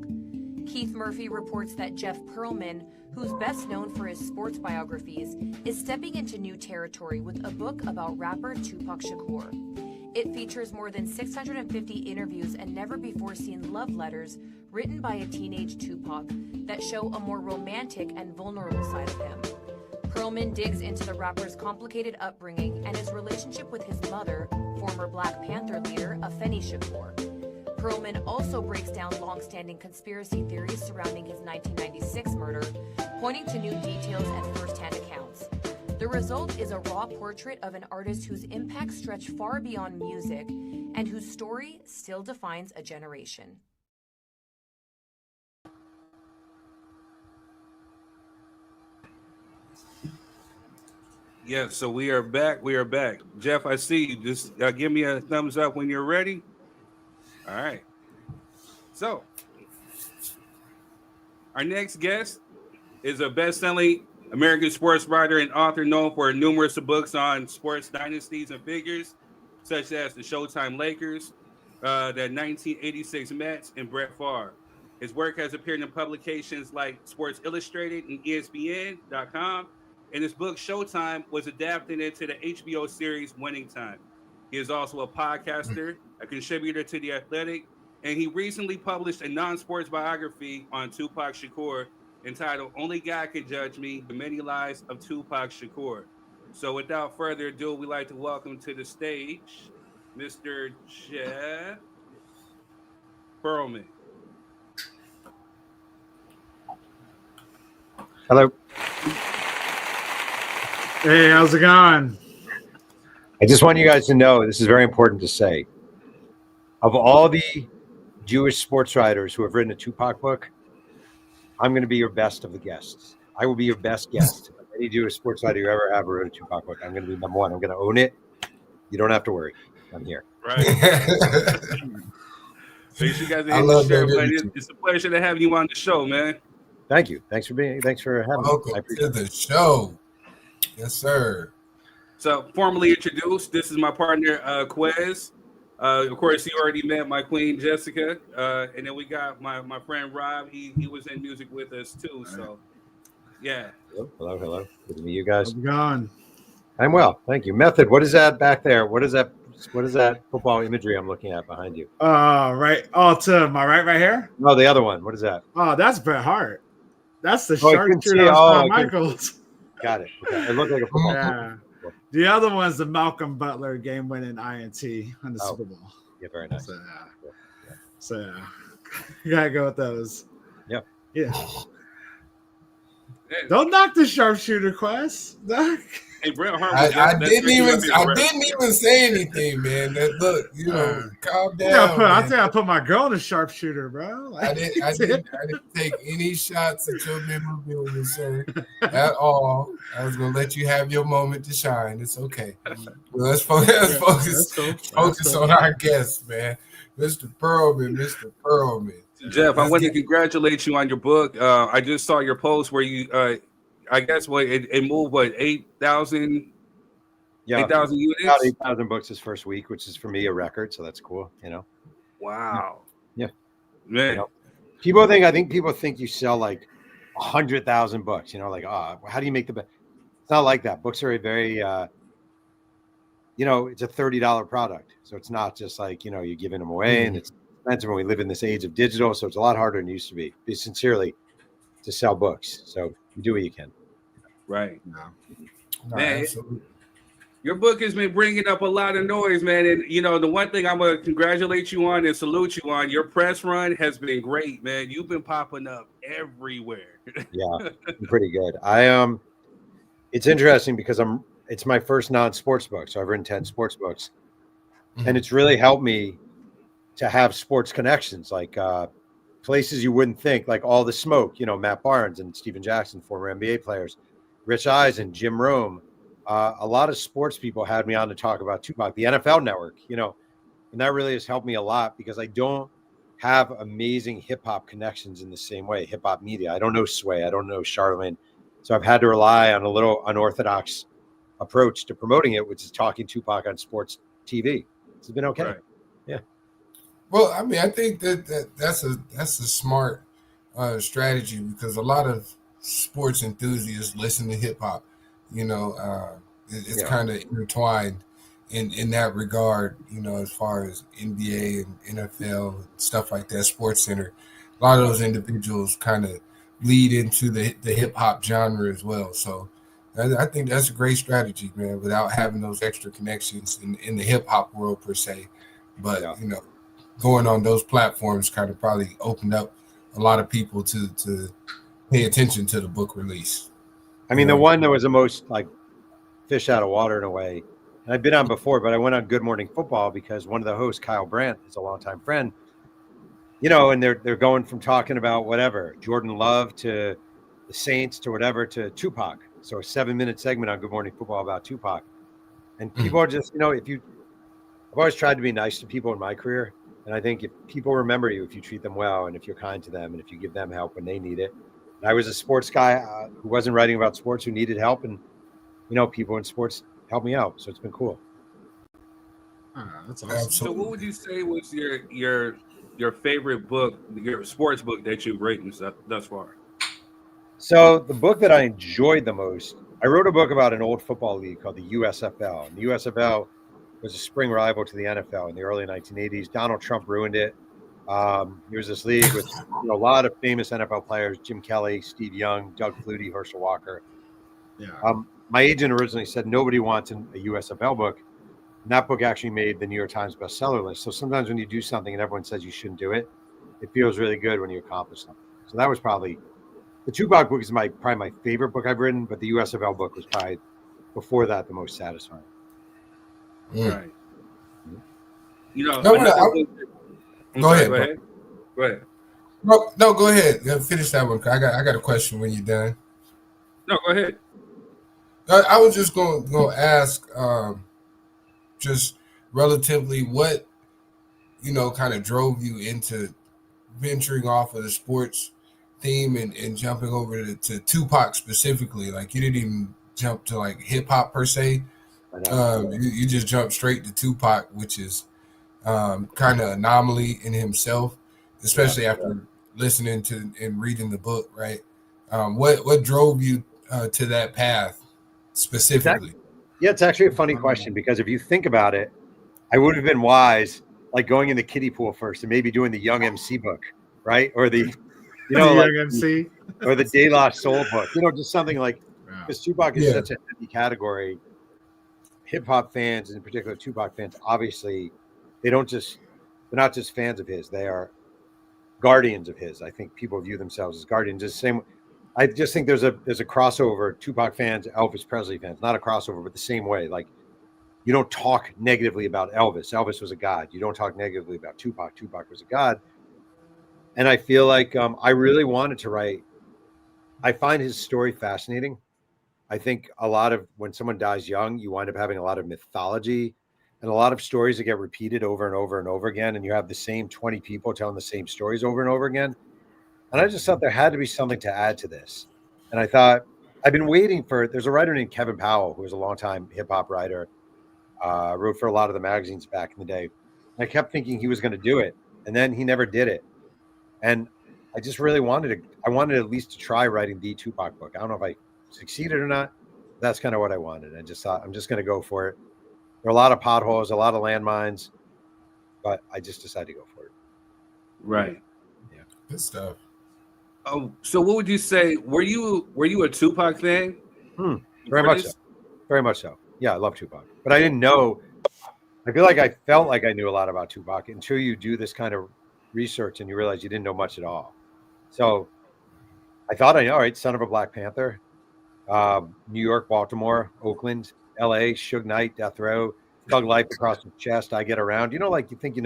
Keith Murphy reports that Jeff Pearlman, who's best known for his sports biographies, is stepping into new territory with a book about rapper Tupac Shakur. It features more than 650 interviews and never-before-seen love letters written by a teenage Tupac that show a more romantic and vulnerable side of him. Pearlman digs into the rapper's complicated upbringing and his relationship with his mother, former Black Panther leader Afeni Shakur. Pearlman also breaks down long-standing conspiracy theories surrounding his 1996 murder, pointing to new details and first-hand accounts. The result is a raw portrait of an artist whose impact stretched far beyond music and whose story still defines a generation. Yeah, so we are back. We are back. Jeff, I see you. Just give me a thumbs up when you're ready. All right. So, our next guest is a best-selling American sports writer and author known for numerous books on sports dynasties and figures, such as the Showtime Lakers, the 1986 Mets, and Brett Favre. His work has appeared in publications like Sports Illustrated and ESPN.com, and his book Showtime was adapted into the HBO series Winning Time. He is also a podcaster, a contributor to The Athletic, and he recently published a non-sports biography on Tupac Shakur entitled Only God Can Judge Me, The Many Lives of Tupac Shakur. So without further ado, we'd like to welcome to the stage Mr. Jeff Pearlman. Hello. Hey, how's it going? I just want you guys to know, this is very important to say. Of all the Jewish sports writers who have written a Tupac book, I'm going to be your best of the guests. I will be your best guest. Any Jewish sports writer you ever have wrote a Tupac book, I'm going to be number one. I'm going to own it. You don't have to worry. I'm here. Right. So you guys are in the show, but it's a pleasure to have you on the show, man. Thank you. Thanks for having me. Welcome to the show. Yes, sir. So, formally introduced, this is my partner, Quez. Of course, you already met my queen, Jessica. And then we got my friend, Rob. He was in music with us, too. So, yeah. Hello. Good to meet you guys. How's it going? I'm well. Thank you. Method, what is that back there? What is that football imagery I'm looking at behind you? Right. Oh, to my right here? No, the other one. What is that? Oh, that's Bret Hart. That's the sharpshooter of Michaels. Got it. Okay. It looked like a football. Yeah. The other one's the Malcolm Butler game-winning INT on the Super Bowl. Yeah, very nice. So you gotta go with those. Yep. Yeah. Don't knock the sharpshooter, Quest. Hey, Bret Hart. I didn't even say anything, man. Look, calm down. I think I put my girl in a sharpshooter, bro. I didn't take any shots at your memorabilia, sir, at all. I was gonna let you have your moment to shine. It's okay. Well, let's focus on our guest, man, Mr. Pearlman. Jeff, I want to congratulate you on your book. I just saw your post where you, I guess, it moved 8,000. Yeah, 8,000 units. About 8,000 books this first week, which is for me a record. So that's cool. Wow. Yeah, man. People think you sell like 100,000 books. How do you make the best? It's not like that. Books are a very, it's a $30 product. So it's not just like you're giving them away, and it's expensive. When we live in this age of digital, so it's a lot harder than it used to be. Sincerely, to sell books. So you do what you can. Right. No, man, absolutely. Your book has been bringing up a lot of noise, man. And the one thing I'm gonna congratulate you on and salute you on, your press run has been great, man. You've been popping up everywhere. Yeah, pretty good. It's interesting because it's my first non-sports book, so I've written 10 sports books, and it's really helped me to have sports connections, like places you wouldn't think, like All the Smoke, Matt Barnes and Steven Jackson, former NBA players, Rich Eisen, Jim Rome. A lot of sports people had me on to talk about Tupac, the NFL Network, and that really has helped me a lot because I don't have amazing hip hop connections in the same way, hip hop media. I don't know Sway, I don't know Charlemagne. So I've had to rely on a little unorthodox approach to promoting it, which is talking Tupac on sports TV. It's been okay. Right. Yeah. Well, I mean, I think that's a smart strategy because a lot of sports enthusiasts listen to hip hop. It's kind of intertwined, in that regard, as far as NBA and NFL and stuff like that, Sports Center, a lot of those individuals kind of lead into the hip hop genre as well. So I think that's a great strategy, man, without having those extra connections in the hip hop world per se. But going on those platforms kind of probably opened up a lot of people to pay attention to the book release. I mean, the one that was the most like fish out of water in a way, and I've been on before, but I went on Good Morning Football because one of the hosts, Kyle Brandt, is a longtime friend, and they're going from talking about whatever, Jordan Love to the Saints to whatever to Tupac. So a 7-minute segment on Good Morning Football about Tupac. And people are just, I've always tried to be nice to people in my career. And I think if people remember you, if you treat them well and if you're kind to them and if you give them help when they need it. And I was a sports guy who wasn't writing about sports, who needed help. And, people in sports helped me out. So it's been cool. That's awesome. So what would you say was your favorite book, your sports book that you've written thus far? So the book that I enjoyed the most, I wrote a book about an old football league called the USFL. And the USFL was a spring rival to the NFL in the early 1980s. Donald Trump ruined it. There was this league with a lot of famous NFL players: Jim Kelly, Steve Young, Doug Flutie, Herschel Walker. Yeah. My agent originally said nobody wants a USFL book. And that book actually made the New York Times bestseller list. So sometimes when you do something and everyone says you shouldn't do it, it feels really good when you accomplish something. So that was probably the Tupac book is probably my favorite book I've written, but the USFL book was probably before that the most satisfying. Right. Go ahead. Go ahead. No, go ahead. Finish that one. I got a question when you're done. No, go ahead. I was just going to ask, just relatively, what kind of drove you into venturing off of the sports theme and jumping over to Tupac specifically. Like, you didn't even jump to like hip hop per se. You just jumped straight to Tupac, which is kind of anomaly in himself, especially after listening to and reading the book, right? What drove you to that path specifically? It's actually a funny question, because if you think about it, I would have been wise like going in the kiddie pool first and maybe doing the Young MC book, right? Or the Young MC or the De La Soul book, just something like, because Tupac is such a heavy category. Hip hop fans, and in particular Tupac fans, obviously they're not just fans of his, they are guardians of his. I think people view themselves as guardians. The same. I just think there's a crossover, Tupac fans, Elvis Presley fans, not a crossover, but the same way. Like, you don't talk negatively about Elvis. Elvis was a god. You don't talk negatively about Tupac. Tupac was a god. And I feel like I really wanted to write. I find his story fascinating. I think a lot of when someone dies young, you wind up having a lot of mythology and a lot of stories that get repeated over and over and over again. And you have the same 20 people telling the same stories over and over again. And I just thought there had to be something to add to this. And I thought, I've been waiting for, there's a writer named Kevin Powell, who was a longtime hip hop writer, wrote for a lot of the magazines back in the day. And I kept thinking he was going to do it. And then he never did it. And I just really wanted at least to try writing the Tupac book. I don't know if I succeeded or not. That's kind of what I wanted. I just thought, I'm just going to go for it. There are a lot of potholes, a lot of landmines, but I just decided to go for it. Right. Yeah. Good stuff. Oh, so what would you say? Were you a Tupac fan? Very much so. Very much so. Yeah, I love Tupac, but I didn't know. I feel like I felt like I knew a lot about Tupac until you do this kind of research and you realize you didn't know much at all. So I thought I know, right? Son of a Black Panther, New York, Baltimore, Oakland, LA, Suge Knight, Death Row, Thug Life across the chest. I get around. Like you think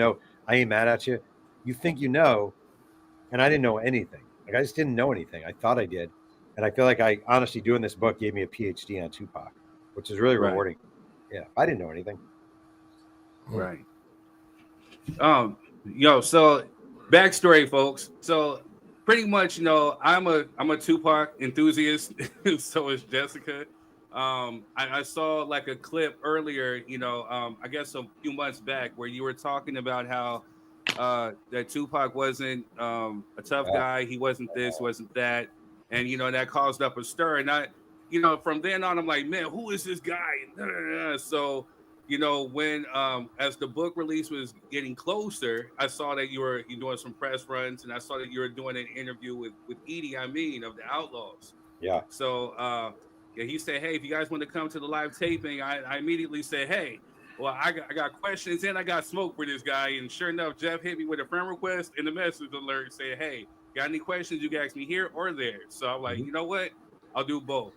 I ain't mad at you. You think and I didn't know anything. Like, I just didn't know anything. I thought I did. And I feel like I honestly doing this book gave me a PhD on Tupac, which is really rewarding. Yeah. I didn't know anything. Right. So backstory, folks. So pretty much, I'm a Tupac enthusiast. So is Jessica. I saw like a clip earlier, I guess a few months back, where you were talking about how that Tupac wasn't a tough guy. He wasn't this, wasn't that. And, that caused up a stir. And I, from then on, I'm like, man, who is this guy? So when as the book release was getting closer, I saw that you doing some press runs, and I saw that you were doing an interview with Edie Amin of the Outlaws. Yeah. So he said, hey, if you guys want to come to the live taping, I immediately said, hey, well, I got questions and I got smoke for this guy. And sure enough, Jeff hit me with a friend request and the message alert saying, hey, got any questions? You can ask me here or there. So I'm like, you know what? I'll do both.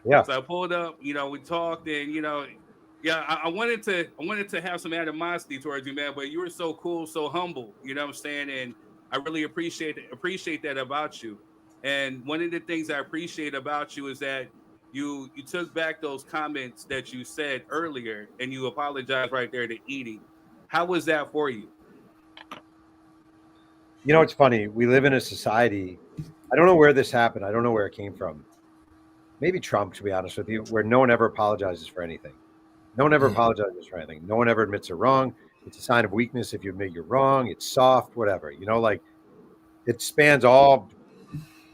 Yeah. So I pulled up, we talked, and I wanted to have some animosity towards you, man, but you were so cool, so humble, you know what I'm saying? And I really appreciate that about you. And one of the things I appreciate about you is that you took back those comments that you said earlier and you apologized right there to Edie. How was that for you? It's funny. We live in a society. I don't know where this happened. I don't know where it came from. Maybe Trump, to be honest with you, where no one ever apologizes for anything. No one ever apologizes for anything. No one ever admits they're wrong. It's a sign of weakness if you admit you're wrong. It's soft, whatever. It spans all.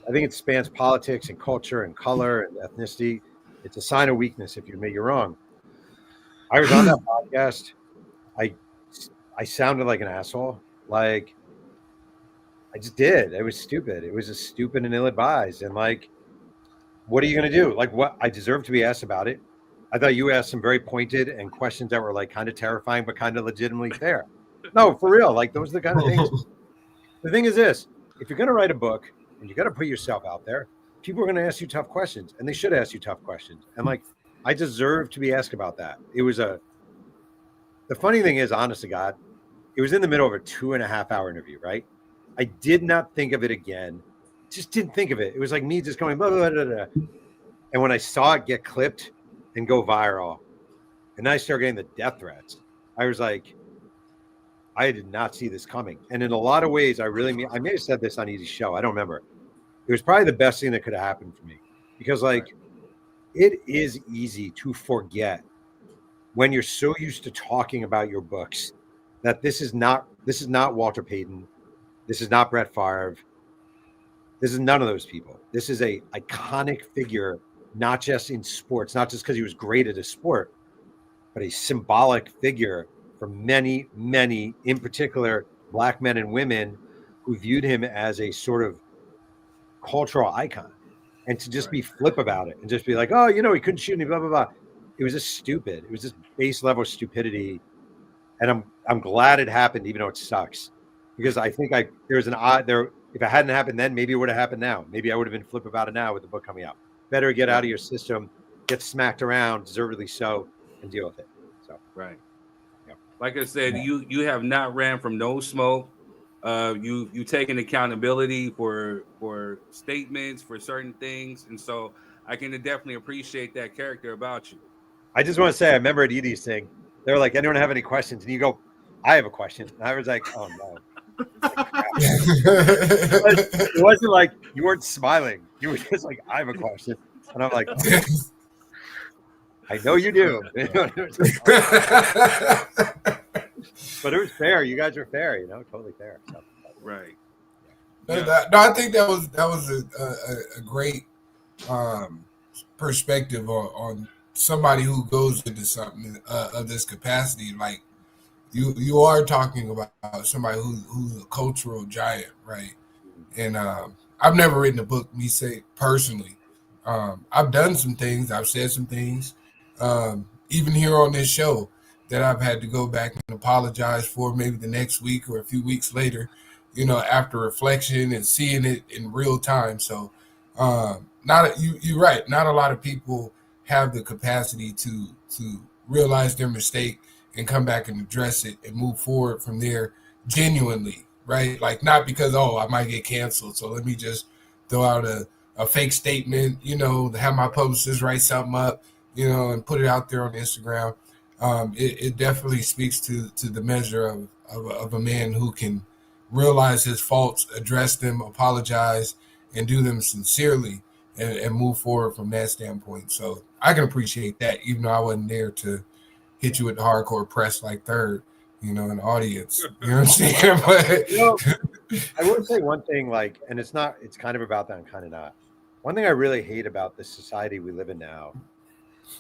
I think it spans politics and culture and color and ethnicity. It's a sign of weakness if you admit you're wrong. I was on that podcast. I sounded like an asshole. Like, I just did. It was stupid. It was just stupid and ill-advised. And what are you going to do? What? I deserve to be asked about it. I thought you asked some very pointed and questions that were kind of terrifying, but kind of legitimately fair. No, for real. Those are the kind of things. The thing is this: if you're going to write a book and you got to put yourself out there, people are going to ask you tough questions, and they should ask you tough questions. And I deserve to be asked about that. It was the funny thing is, honest to God, it was in the middle of a 2.5-hour interview, right? I did not think of it again. Just didn't think of it. It was like me just going blah, blah, blah, blah. And when I saw it get clipped and go viral, and I started getting the death threats, I was like, I did not see this coming. And in a lot of ways, I may have said this on Easy's show. I don't remember. It was probably the best thing that could have happened for me, because it is easy to forget when you're so used to talking about your books that this is not Walter Payton. This is not Brett Favre. This is none of those people. This is a iconic figure, not just in sports, not just because he was great at a sport, but a symbolic figure for many, many, in particular, Black men and women who viewed him as a sort of cultural icon. And to just be flip about it and just be like, oh, he couldn't shoot me, blah, blah, blah. It was just stupid. It was just base level stupidity. And I'm glad it happened, even though it sucks. Because I think there was an odd there. If it hadn't happened then, maybe it would have happened now. Maybe I would have been flip about it now with the book coming out. Better get out of your system, get smacked around, deservedly so, and deal with it. So right. Yeah. Like I said, you have not ran from no smoke. You taken accountability for statements, for certain things, and so I can definitely appreciate that character about you. I just want to say, I remember at Edie's thing, they were like, anyone have any questions? And you go, I have a question. And I was like, oh no. It wasn't like you weren't smiling. You were just like, I have a question. And I'm like, oh, I know you do. But it was fair. You guys were fair, totally fair. So, right. Yeah. No, I think that was a great perspective on somebody who goes into something of this capacity. Like you are talking about somebody who's a cultural giant, right? And I've never written a book, me say personally. I've done some things. I've said some things, even here on this show, that I've had to go back and apologize for maybe the next week or a few weeks later, after reflection and seeing it in real time. So you're right. Not a lot of people have the capacity to realize their mistake and come back and address it and move forward from there genuinely, right? Like, not because, I might get canceled, so let me just throw out a fake statement, have my publicist write something up, and put it out there on Instagram. It definitely speaks to the measure of a man who can realize his faults, address them, apologize, and do them sincerely, and move forward from that standpoint. So I can appreciate that, even though I wasn't there to hit you with the hardcore press like third, in the audience. You know what I'm saying? But I will say one thing, and it's kind of about that and kind of not. One thing I really hate about this society we live in now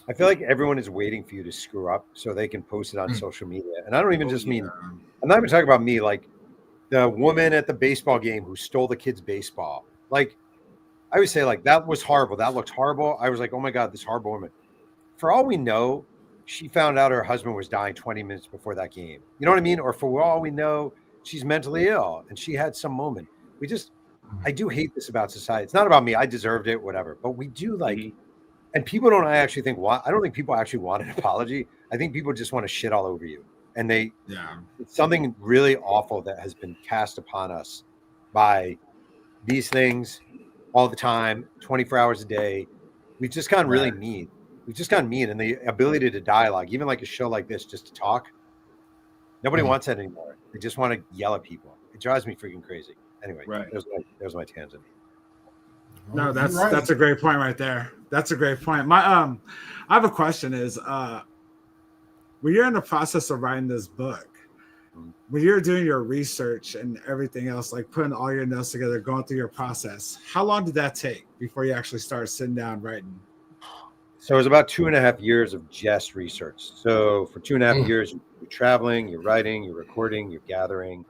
I feel like everyone is waiting for you to screw up so they can post it on social media. And I don't even just mean, I'm not even talking about me, like the woman at the baseball game who stole the kid's baseball. Like, I would say, like, that was horrible. That looked horrible. I was like, oh my God, this horrible woman. For all we know, she found out her husband was dying 20 minutes before that game. You know what I mean? Or for all we know, she's mentally ill and she had some moment. I do hate this about society. It's not about me. I deserved it, whatever. But we do like, and people don't actually think, I don't think people actually want an apology. I think people just want to shit all over you. And it's something really awful that has been cast upon us by these things all the time, 24 hours a day. We've just gotten really mean. We've just gotten mean, and the ability to dialogue, even like a show like this, just to talk. Nobody wants that anymore. They just want to yell at people. It drives me freaking crazy. Anyway, there's my tangent. No, that's a great point right there. That's a great point. I have a question is when you're in the process of writing this book, when you're doing your research and everything else, like putting all your notes together, going through your process, how long did that take before you actually started sitting down writing? So it was about 2.5 years of just research. So for 2.5 years, you're traveling, you're writing, you're recording, you're gathering,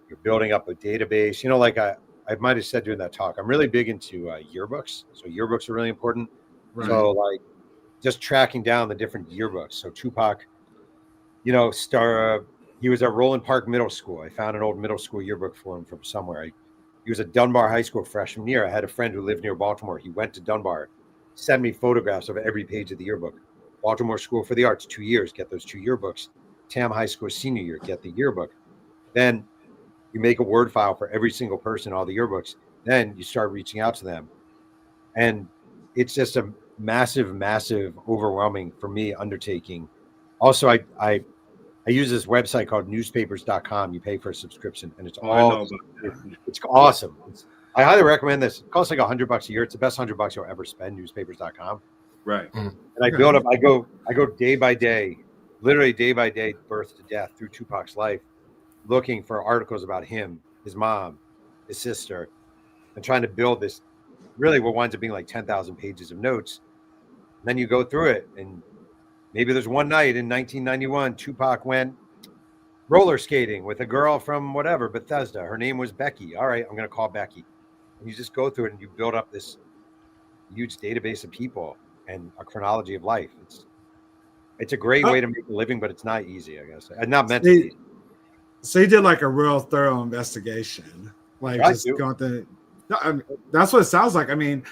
you're building up a database. You know, like I might have said during that talk, I'm really big into yearbooks. So yearbooks are really important. Right. So like just tracking down the different yearbooks. So Tupac, you know, he was at Roland Park Middle School. I found an old middle school yearbook for him from somewhere. He was at Dunbar High School freshman year. I had a friend who lived near Baltimore. He went to Dunbar, sent me photographs of every page of the yearbook. Baltimore School for the Arts, 2 years, get those 2 yearbooks. Tam High School senior year, get the yearbook. Then you make a Word file for every single person, all the yearbooks. Then you start reaching out to them. And it's just a massive, massive, overwhelming for me undertaking. Also, I use this website called newspapers.com. You pay for a subscription, and it's awesome. I highly recommend this. It costs like $100 a year. It's the best $100 you'll ever spend. Newspapers.com. Right. And I build up. I go day by day, literally day by day, birth to death through Tupac's life, looking for articles about him, his mom, his sister, and trying to build this. Really, what winds up being like 10,000 pages of notes. And then you go through it, and maybe there's one night in 1991, Tupac went roller skating with a girl from whatever, Bethesda. Her name was Becky. All right, I'm going to call Becky. And you just go through it and you build up this huge database of people and a chronology of life. It's a great way to make a living, but it's not easy, I guess. And not meant to be. So you did like a real thorough investigation. Like just going through. That's what it sounds like. I mean,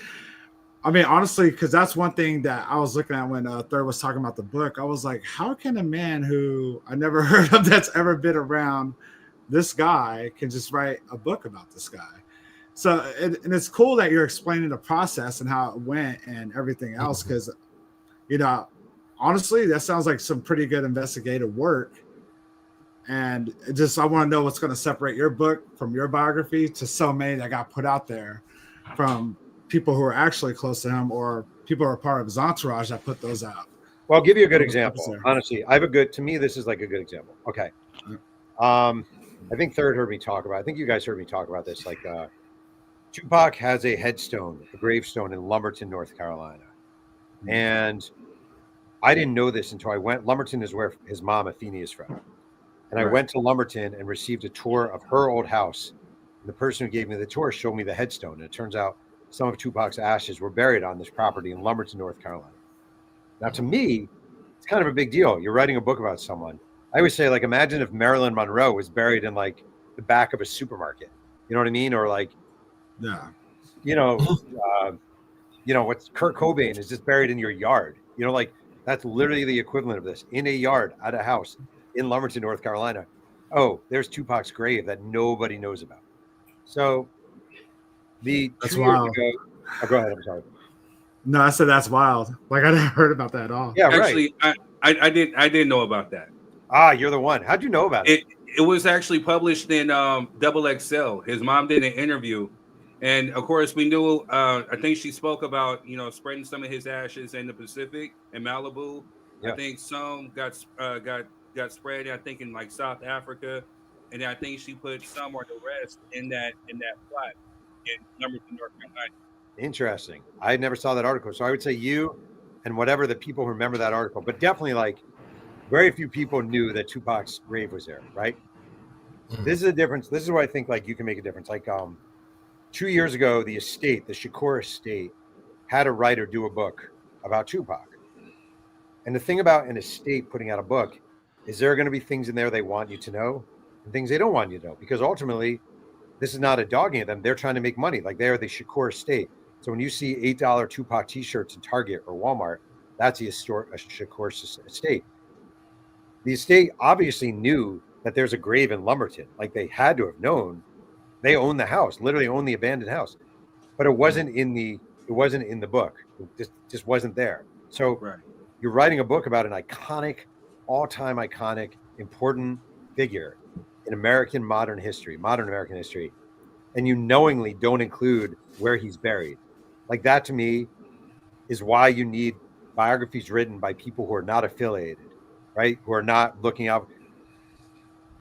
honestly, because that's one thing that I was looking at when Third was talking about the book. I was like, how can a man who I never heard of that's ever been around this guy can just write a book about this guy? So, and it's cool that you're explaining the process and how it went and everything else. Because, you know, honestly, that sounds like some pretty good investigative work. And I want to know what's going to separate your book from your biography to so many that got put out there from people who are actually close to him or people who are part of his entourage that put those out. Well, I'll give you a good example. Honestly, to me, this is like a good example. Okay. I think Third heard me talk about, I think you guys heard me talk about this. Like Tupac has a headstone, a gravestone in Lumberton, North Carolina. And I didn't know this until I went. Lumberton is where his mom, Athenia, is from. And I went to Lumberton and received a tour of her old house. And the person who gave me the tour showed me the headstone. And it turns out some of Tupac's ashes were buried on this property in Lumberton, North Carolina. Now, to me, it's kind of a big deal. You're writing a book about someone. I always say, like, imagine if Marilyn Monroe was buried in, like, the back of a supermarket. You know what I mean? Or, like, what's Kurt Cobain is just buried in your yard. You know, like, that's literally the equivalent of this. In a yard, at a house, in Lumberton, North Carolina. Oh, there's Tupac's grave that nobody knows about. So, that's wild. Go ahead. I'm sorry. No, I said that's wild. Like I never heard about that at all. Yeah, actually, right. I didn't know about that. Ah, you're the one. How'd you know about it? It was actually published in XXL. His mom did an interview, and of course we knew. I think she spoke about spreading some of his ashes in the Pacific in Malibu. Yeah. I think some got spread. I think in like South Africa, and I think she put some or the rest in that plot in Lumberton, North Carolina. Interesting. I never saw that article. So I would say you and whatever the people who remember that article, but definitely like very few people knew that Tupac's grave was there, right? This is a difference. This is where I think like you can make a difference. Like 2 years ago, the Shakur estate, had a writer do a book about Tupac. And the thing about an estate putting out a book is there are going to be things in there they want you to know and things they don't want you to know, because ultimately this is not a dogging at them. They're trying to make money. Like they are the Shakur estate. So when you see $8 Tupac t-shirts in Target or Walmart, that's a Shakur estate. The estate obviously knew that there's a grave in Lumberton. Like they had to have known. They own the house, literally own the abandoned house, but it wasn't in the book. It just wasn't there. So you're writing a book about an iconic, all-time iconic, important figure in American history, and you knowingly don't include where he's buried. Like that to me is why you need biographies written by people who are not affiliated, right? Who are not looking out.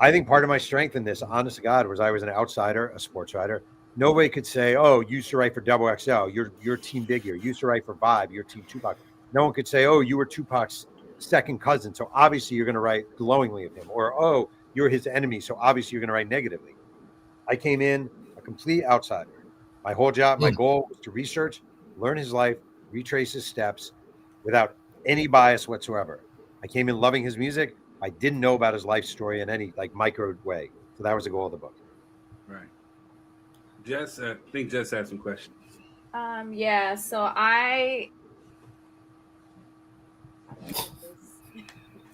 I think part of my strength in this, honest to God, was I was an outsider, a sports writer. Nobody could say, "Oh, you used to write for Double XL. You're Team Biggie. You used to write for Vibe. You're Team Tupac." No one could say, "Oh, you were Tupac's second cousin, so obviously you're going to write glowingly of him," or "Oh, you're his enemy, so obviously you're going to write negatively." I came in a complete outsider. My whole job, my goal was to research, learn his life, retrace his steps, without any bias whatsoever. I came in loving his music. I didn't know about his life story in any like micro way. So that was the goal of the book. Right. Jess, I think Jess had some questions. Yeah, so I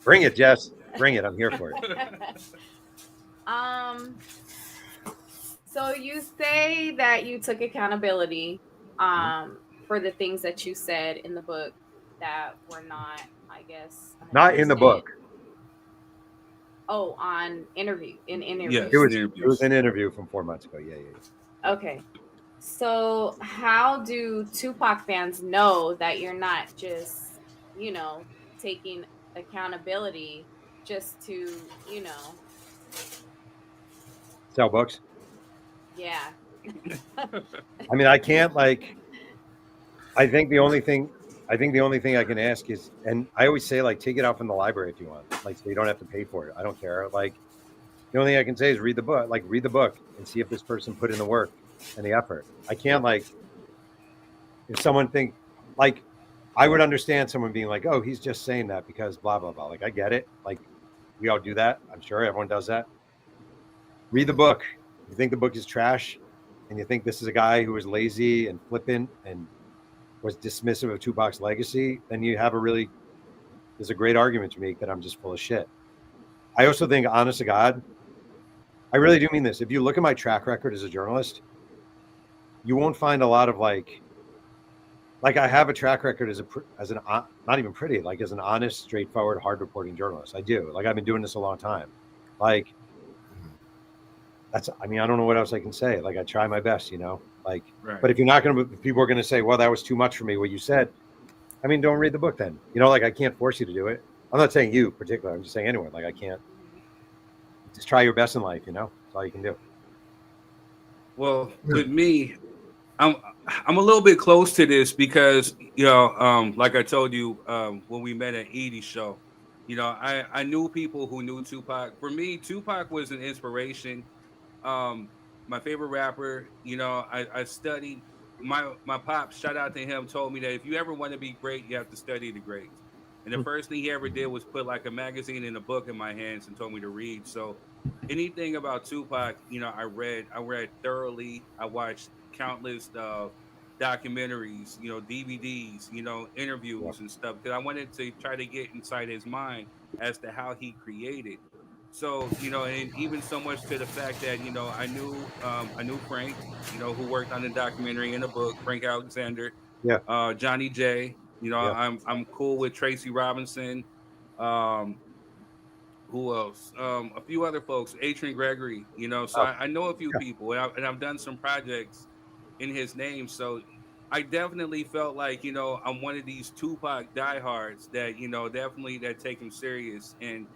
Bring it, Jess. Bring it. I'm here for it. So you say that you took accountability for the things that you said in the book that were not, I guess, 100%. Not in the book. Oh, on interviews. Yes, it was an interview from 4 months ago. Yeah. Okay. So how do Tupac fans know that you're not just, taking accountability just to, Sell books? Yeah. I mean, I can't I think the only thing I can ask is, and I always say, like, take it out from the library if you want, like, so you don't have to pay for it. I don't care. Like, the only thing I can say is read the book and see if this person put in the work and the effort. I can't, if someone I would understand someone being like, "Oh, he's just saying that because blah, blah, blah." Like, I get it. Like, we all do that. I'm sure everyone does that. Read the book. If you think the book is trash and you think this is a guy who was lazy and flippant and was dismissive of Tupac's legacy, then you have there's a great argument to make that I'm just full of shit. I also think, honest to God, I really do mean this. If you look at my track record as a journalist, you won't find a lot of like I have a track record as an not even pretty, like as an honest, straightforward, hard reporting journalist. I do. Like, I've been doing this a long time. Like, I don't know what else I can say. Like, I try my best, right. But if people are going to say, "Well, that was too much for me, what you said," don't read the book then. I can't force you to do it. I'm not saying you particularly. I'm just saying anyone. Like, I can't. Just try your best in life, That's all you can do. Well, with me, I'm a little bit close to this because, like I told you when we met at Edie's show, I knew people who knew Tupac. For me, Tupac was an inspiration. My favorite rapper, I studied my pops, shout out to him, told me that if you ever want to be great, you have to study the greats. And the first thing he ever did was put like a magazine and a book in my hands and told me to read. So anything about Tupac, I read thoroughly. I watched countless documentaries, DVDs, interviews and stuff, because I wanted to try to get inside his mind as to how he created. So, and even so much to the fact that, I knew Frank, who worked on the documentary and the book, Frank Alexander, Johnny J, I'm cool with Tracy Robinson. Who else? A few other folks, Adrian Gregory, so I know a few people, and I've done some projects in his name. So I definitely felt like, I'm one of these Tupac diehards that, definitely that take him serious. And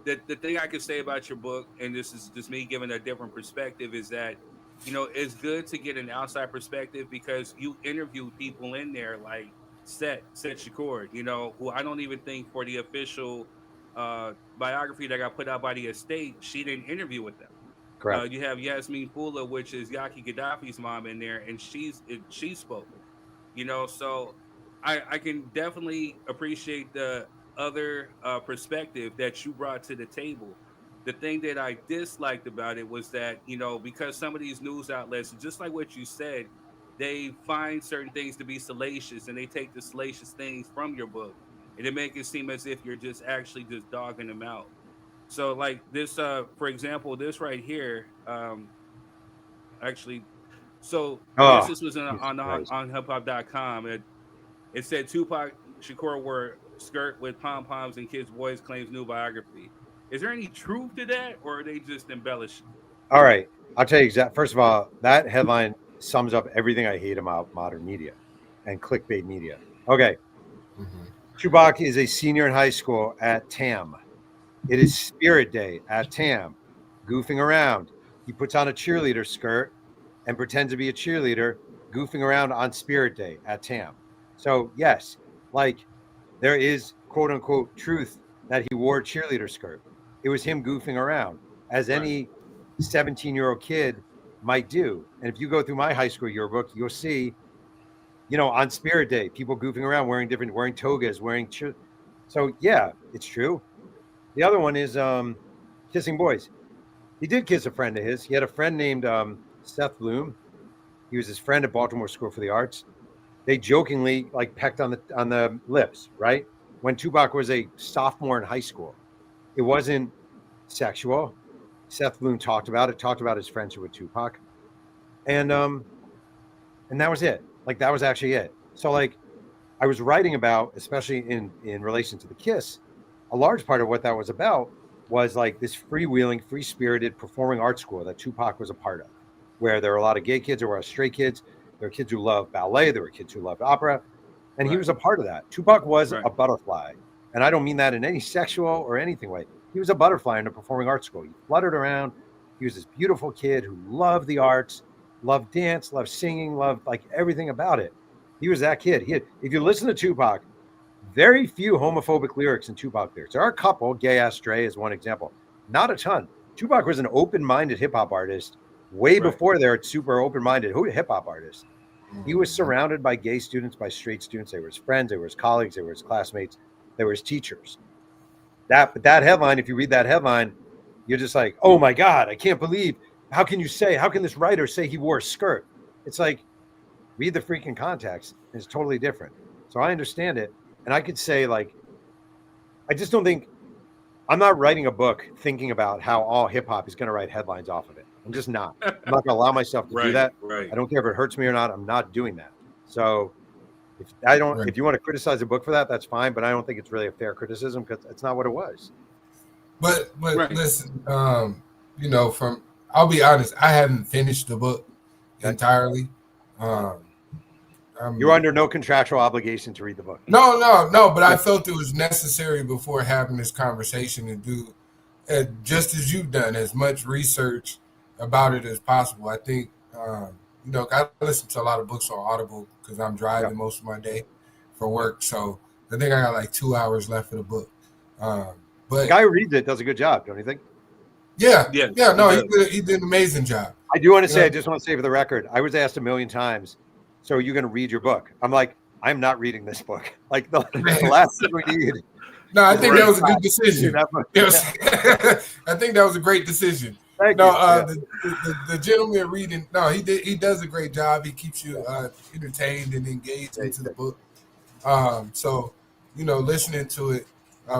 the thing I could say about your book, and this is just me giving a different perspective, is that, it's good to get an outside perspective because you interview people in there like Set Shakur, who I don't even think for the official biography that got put out by the estate, she didn't interview with them. Correct. You have Yasmin Fula, which is Yaki Gaddafi's mom, in there, and she spoke. So I can definitely appreciate the other perspective that you brought to the table. The thing that I disliked about it was that, because some of these news outlets, just like what you said, they find certain things to be salacious and they take the salacious things from your book and they make it seem as if you're just actually just dogging them out. So like this, for example, this right here, actually, so I guess this was on hiphop.com. It said Tupac Shakur wore skirt with pom poms and kids' boys, claims new biography. Is there any truth to that, or are they just embellishing? All right, I'll tell you exactly. First of all, that headline sums up everything I hate about modern media and clickbait media. Okay, Tupac is a senior in high school at TAM. It is Spirit Day at TAM, goofing around. He puts on a cheerleader skirt and pretends to be a cheerleader, goofing around on Spirit Day at TAM. So yes, like there is quote unquote truth that he wore a cheerleader skirt. It was him goofing around, as any 17-year-old kid might do. And if you go through my high school yearbook, you'll see, on Spirit Day, people goofing around wearing togas, So yeah, it's true. The other one is kissing boys. He did kiss a friend of his. He had a friend named Seth Bloom. He was his friend at Baltimore School for the Arts. They jokingly pecked on the lips, right? When Tupac was a sophomore in high school. It wasn't sexual. Seth Bloom talked about his friendship with Tupac. And that was it. That was actually it. So I was writing about, especially in relation to the kiss, a large part of what that was about was this freewheeling, free-spirited performing arts school that Tupac was a part of, where there were a lot of gay kids, there were straight kids, there were kids who loved ballet, there were kids who loved opera, and he was a part of that. Tupac was a butterfly, and I don't mean that in any sexual or anything way. He was a butterfly in a performing arts school. He fluttered around. He was this beautiful kid who loved the arts, loved dance, loved singing, loved everything about it. He was that kid. If you listen to Tupac, very few homophobic lyrics in Tupac lyrics. There are a couple. Gay Ass Dre is one example. Not a ton. Tupac was an open-minded hip-hop artist way before they're super open-minded hip-hop artist. He was surrounded by gay students, by straight students. They were his friends, they were his colleagues, they were his classmates, they were his teachers. That headline, if you read that headline, you're just like, oh my God, I can't believe, how can this writer say he wore a skirt? It's read the freaking context. It's totally different. So I understand it. And I could say I just don't think, I'm not writing a book thinking about how all hip hop is going to write headlines off of it. I'm just not. I'm not going to allow myself to do that. Right. I don't care if it hurts me or not. I'm not doing that. So if you want to criticize a book for that, that's fine. But I don't think it's really a fair criticism because it's not what it was. But listen, I'll be honest. I haven't finished the book entirely. You're under no contractual obligation to read the book. No. But I felt it was necessary before having this conversation to do, just as you've done, as much research about it as possible. I think, I listen to a lot of books on Audible because I'm driving most of my day for work. So I think I got 2 hours left of the book. But the guy who reads it does a good job, don't you think? Yeah. No, he did an amazing job. I do want to say, I just want to say for the record, I was asked a million times, so are you going to read your book? I'm like, I'm not reading this book. The last thing we need. No, I think that was a good decision. I think that was a great decision. The gentleman reading, he does a great job. He keeps you entertained and engaged into the book. So, listening to it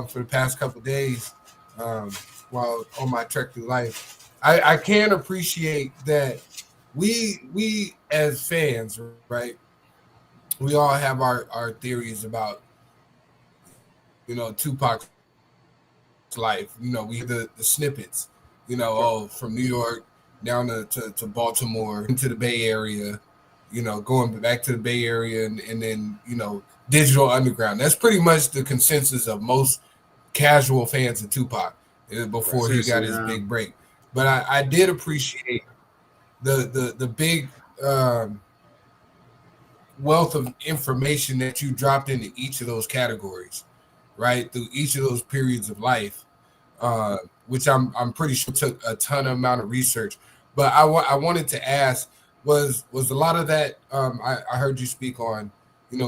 for the past couple of days while on my trek through life, I can appreciate that we as fans, right? We all have our theories about, Tupac's life. We hear the snippets, from New York down to Baltimore into the Bay Area, going back to the Bay Area and then, Digital Underground. That's pretty much the consensus of most casual fans of Tupac before he got his big break. But I did appreciate the big wealth of information that you dropped into each of those categories, right? Through each of those periods of life, which I'm pretty sure took a ton of amount of research. But I wanted to ask, was a lot of that, I heard you speak on,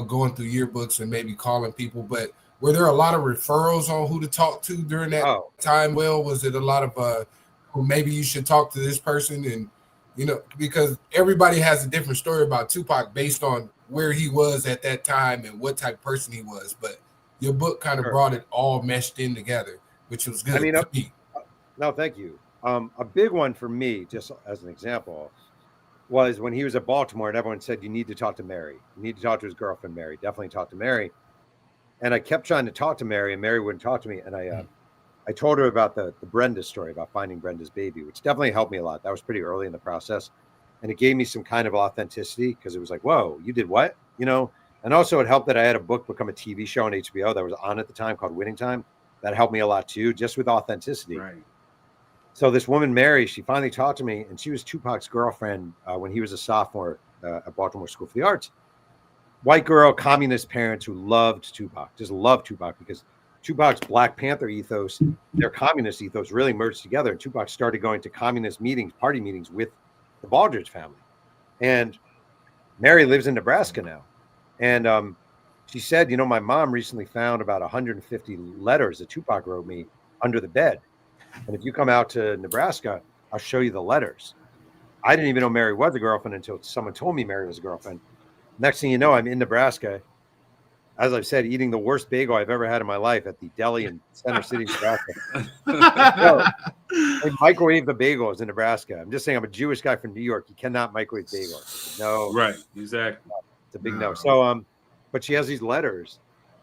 going through yearbooks and maybe calling people, but were there a lot of referrals on who to talk to during that time? Well, was it a lot of, well, maybe you should talk to this person? And, because everybody has a different story about Tupac based on where he was at that time and what type of person he was. But your book kind of brought it all meshed in together, which was good. No, thank you. A big one for me, just as an example, was when he was at Baltimore and everyone said, you need to talk to Mary. You need to talk to his girlfriend, Mary. Definitely talk to Mary. And I kept trying to talk to Mary, and Mary wouldn't talk to me. And I told her about the Brenda story, about finding Brenda's baby, which definitely helped me a lot. That was pretty early in the process. And it gave me some kind of authenticity, because it was like, whoa, you did what? And also it helped that I had a book become a TV show on HBO that was on at the time called Winning Time. That helped me a lot too, just with authenticity. Right. So this woman, Mary, she finally talked to me, and she was Tupac's girlfriend when he was a sophomore at Baltimore School for the Arts. White girl, communist parents who loved Tupac, just loved Tupac, because Tupac's Black Panther ethos, their communist ethos really merged together. And Tupac started going to communist meetings, party meetings with the Baldridge family. And Mary lives in Nebraska now. And she said, my mom recently found about 150 letters that Tupac wrote me under the bed. And if you come out to Nebraska, I'll show you the letters. I didn't even know Mary was a girlfriend until someone told me Mary was a girlfriend. Next thing you know, I'm in Nebraska, as I've said, eating the worst bagel I've ever had in my life at the deli in Center City, Nebraska. They microwave the bagels in Nebraska. I'm just saying, I'm a Jewish guy from New York. You cannot microwave bagels. No. Right. Exactly. It's a big no. So, but she has these letters,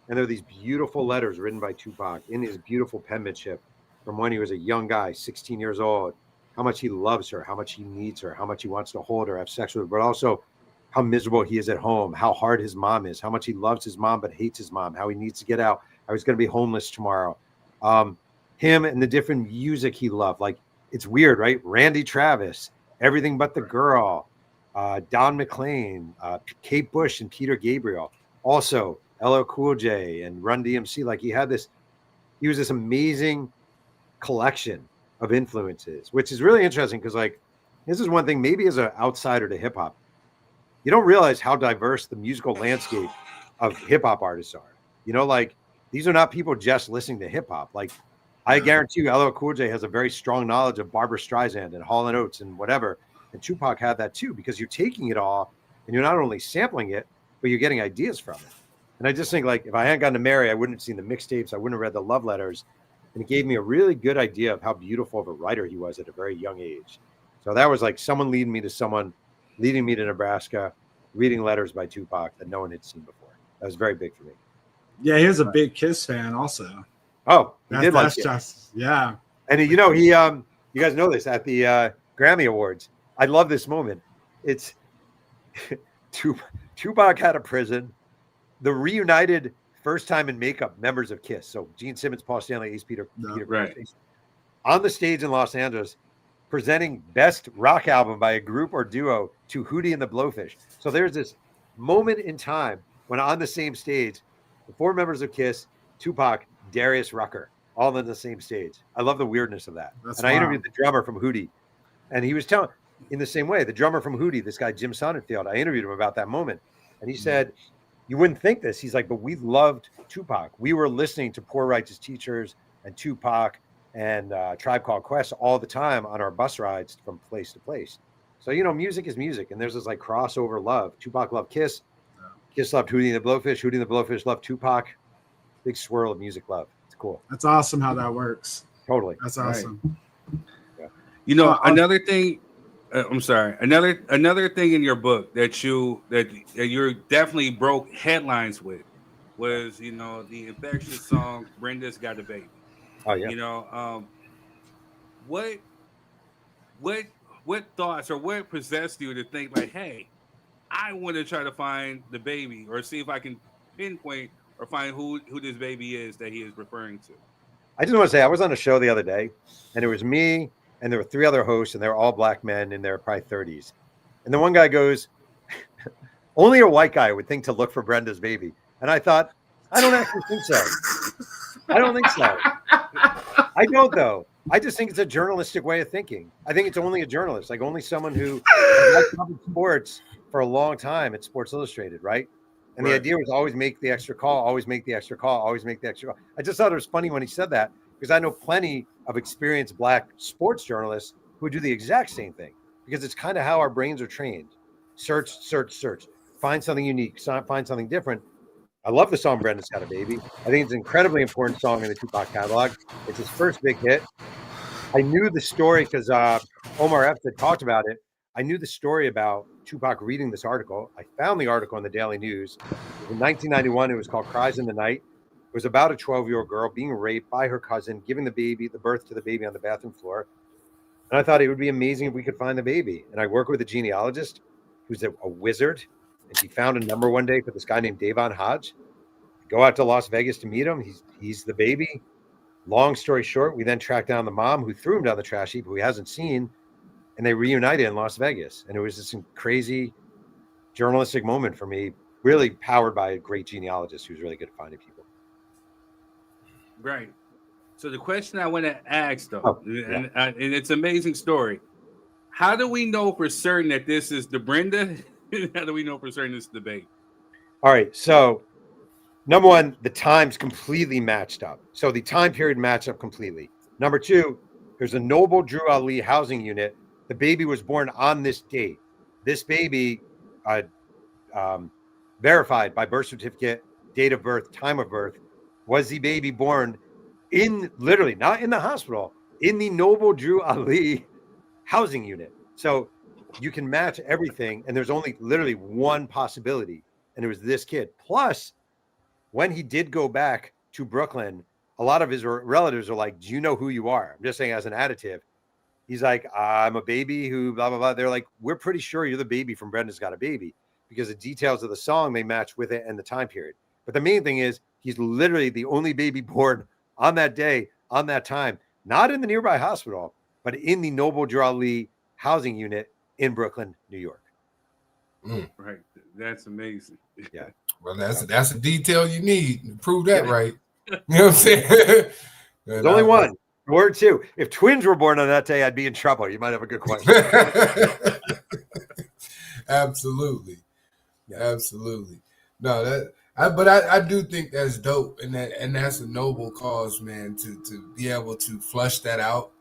and they're these beautiful letters written by Tupac in his beautiful penmanship from when he was a young guy, 16 years old, how much he loves her, how much he needs her, how much he wants to hold her, have sex with her, but also how miserable he is at home, how hard his mom is, how much he loves his mom but hates his mom, how he needs to get out, how he's going to be homeless tomorrow. Him and the different music he loved. Like, it's weird, right? Randy Travis, Everything But the Girl, Don McLean, Kate Bush and Peter Gabriel. Also, LL Cool J and Run DMC. Like, he was this amazing collection of influences, which is really interesting because, like, this is one thing, maybe as an outsider to hip hop, you don't realize how diverse the musical landscape of hip hop artists are. Like, these are not people just listening to hip hop. Like, I guarantee you, LL Cool J has a very strong knowledge of Barbra Streisand and Hall & Oates and whatever. And Tupac had that too, because you're taking it all and you're not only sampling it, but you're getting ideas from it. And I just think, like, if I hadn't gotten to Mary, I wouldn't have seen the mixtapes. I wouldn't have read the love letters. And it gave me a really good idea of how beautiful of a writer he was at a very young age. So that was like someone leading me to Nebraska, reading letters by Tupac that no one had seen before. That was very big for me. Yeah, he was a big Kiss fan also. Oh, he did like that's just, yeah. And he, you guys know this at the Grammy Awards. I love this moment. It's Tupac had a prison. The reunited first time in makeup members of Kiss. So Gene Simmons, Paul Stanley, Ace Peter, right, on the stage in Los Angeles, presenting best rock album by a group or duo to Hootie and the Blowfish. So there's this moment in time when on the same stage, the four members of Kiss, Tupac, Darius Rucker, all on the same stage. I love the weirdness of that. I interviewed the drummer from Hootie, and he was telling, in the same way, the drummer from Hootie, this guy Jim Sonnenfeld, I interviewed him about that moment, and he said, you wouldn't think this. He's like, but we loved Tupac. We were listening to Poor Righteous Teachers and Tupac and Tribe Called Quest all the time on our bus rides from place to place. So, music is music, and there's this like crossover love. Tupac loved Kiss. Kiss loved Hootie and the Blowfish. Hootie and the Blowfish loved Tupac. Big swirl of music love. It's cool. That's awesome how that works. Totally. That's awesome. Right. Yeah. Another thing. I'm sorry. Another thing in your book that you definitely broke headlines with was, the infectious song "Brenda's Got a Baby." Oh yeah. What thoughts or what possessed you to think like, hey, I want to try to find the baby or see if I can pinpoint or find who this baby is that he is referring to? I just want to say I was on a show the other day, and it was me. And there were three other hosts, and they were all black men in their probably 30s. And the one guy goes, Only a white guy would think to look for Brenda's baby. And I thought, I don't actually think so. I don't think so. I don't, though. I just think it's a journalistic way of thinking. I think it's only a journalist, like only someone who has covered sports for a long time at Sports Illustrated, right? And the idea was always make the extra call, always make the extra call, always make the extra call. I just thought it was funny when he said that, because I know plenty of experienced Black sports journalists who do the exact same thing, because it's kind of how our brains are trained. Search, search, search. Find something unique, find something different. I love the song Brenda's Got a Baby. I think it's an incredibly important song in the Tupac catalog. It's his first big hit. I knew the story because Omar Epps had talked about it. I knew the story about Tupac reading this article. I found the article in the Daily News. In 1991, it was called Cries in the Night. It was about a 12-year-old girl being raped by her cousin, giving the birth to the baby on the bathroom floor. And I thought it would be amazing if we could find the baby. And I work with a genealogist who's a wizard. And she found a number one day for this guy named Davon Hodge. I go out to Las Vegas to meet him. He's the baby. Long story short, we then tracked down the mom who threw him down the trash heap, who he hasn't seen, and they reunited in Las Vegas. And it was this crazy journalistic moment for me, really powered by a great genealogist who's really good at finding people. Right. So the question I want to ask, though, and it's an amazing story. How do we know for certain that this is the Brenda? How do we know for certain this is the baby? All right. So, number one, the times completely matched up. So the time period matched up completely. Number two, there's a Noble Drew Ali housing unit. The baby was born on this date. This baby, verified by birth certificate, date of birth, time of birth, was the baby born in, literally, not in the hospital, in the Noble Drew Ali housing unit. So you can match everything, and there's only literally one possibility, and it was this kid. Plus, when he did go back to Brooklyn, a lot of his relatives are like, do you know who you are? I'm just saying as an additive. He's like, I'm a baby who blah, blah, blah. They're like, we're pretty sure you're the baby from Brenda's Got a Baby, because the details of the song, they match with it and the time period. But the main thing is he's literally the only baby born on that day, on that time, not in the nearby hospital, but in the Noble Drew Ali housing unit in Brooklyn, New York. Right. That's amazing. Yeah. Well, that's a detail you need to prove that right. You know what I'm saying? There's only one. Word two. If twins were born on that day, I'd be in trouble. You might have a good question. Absolutely. Absolutely. No, I do think that's dope, and that's a noble cause, man, to be able to flush that out,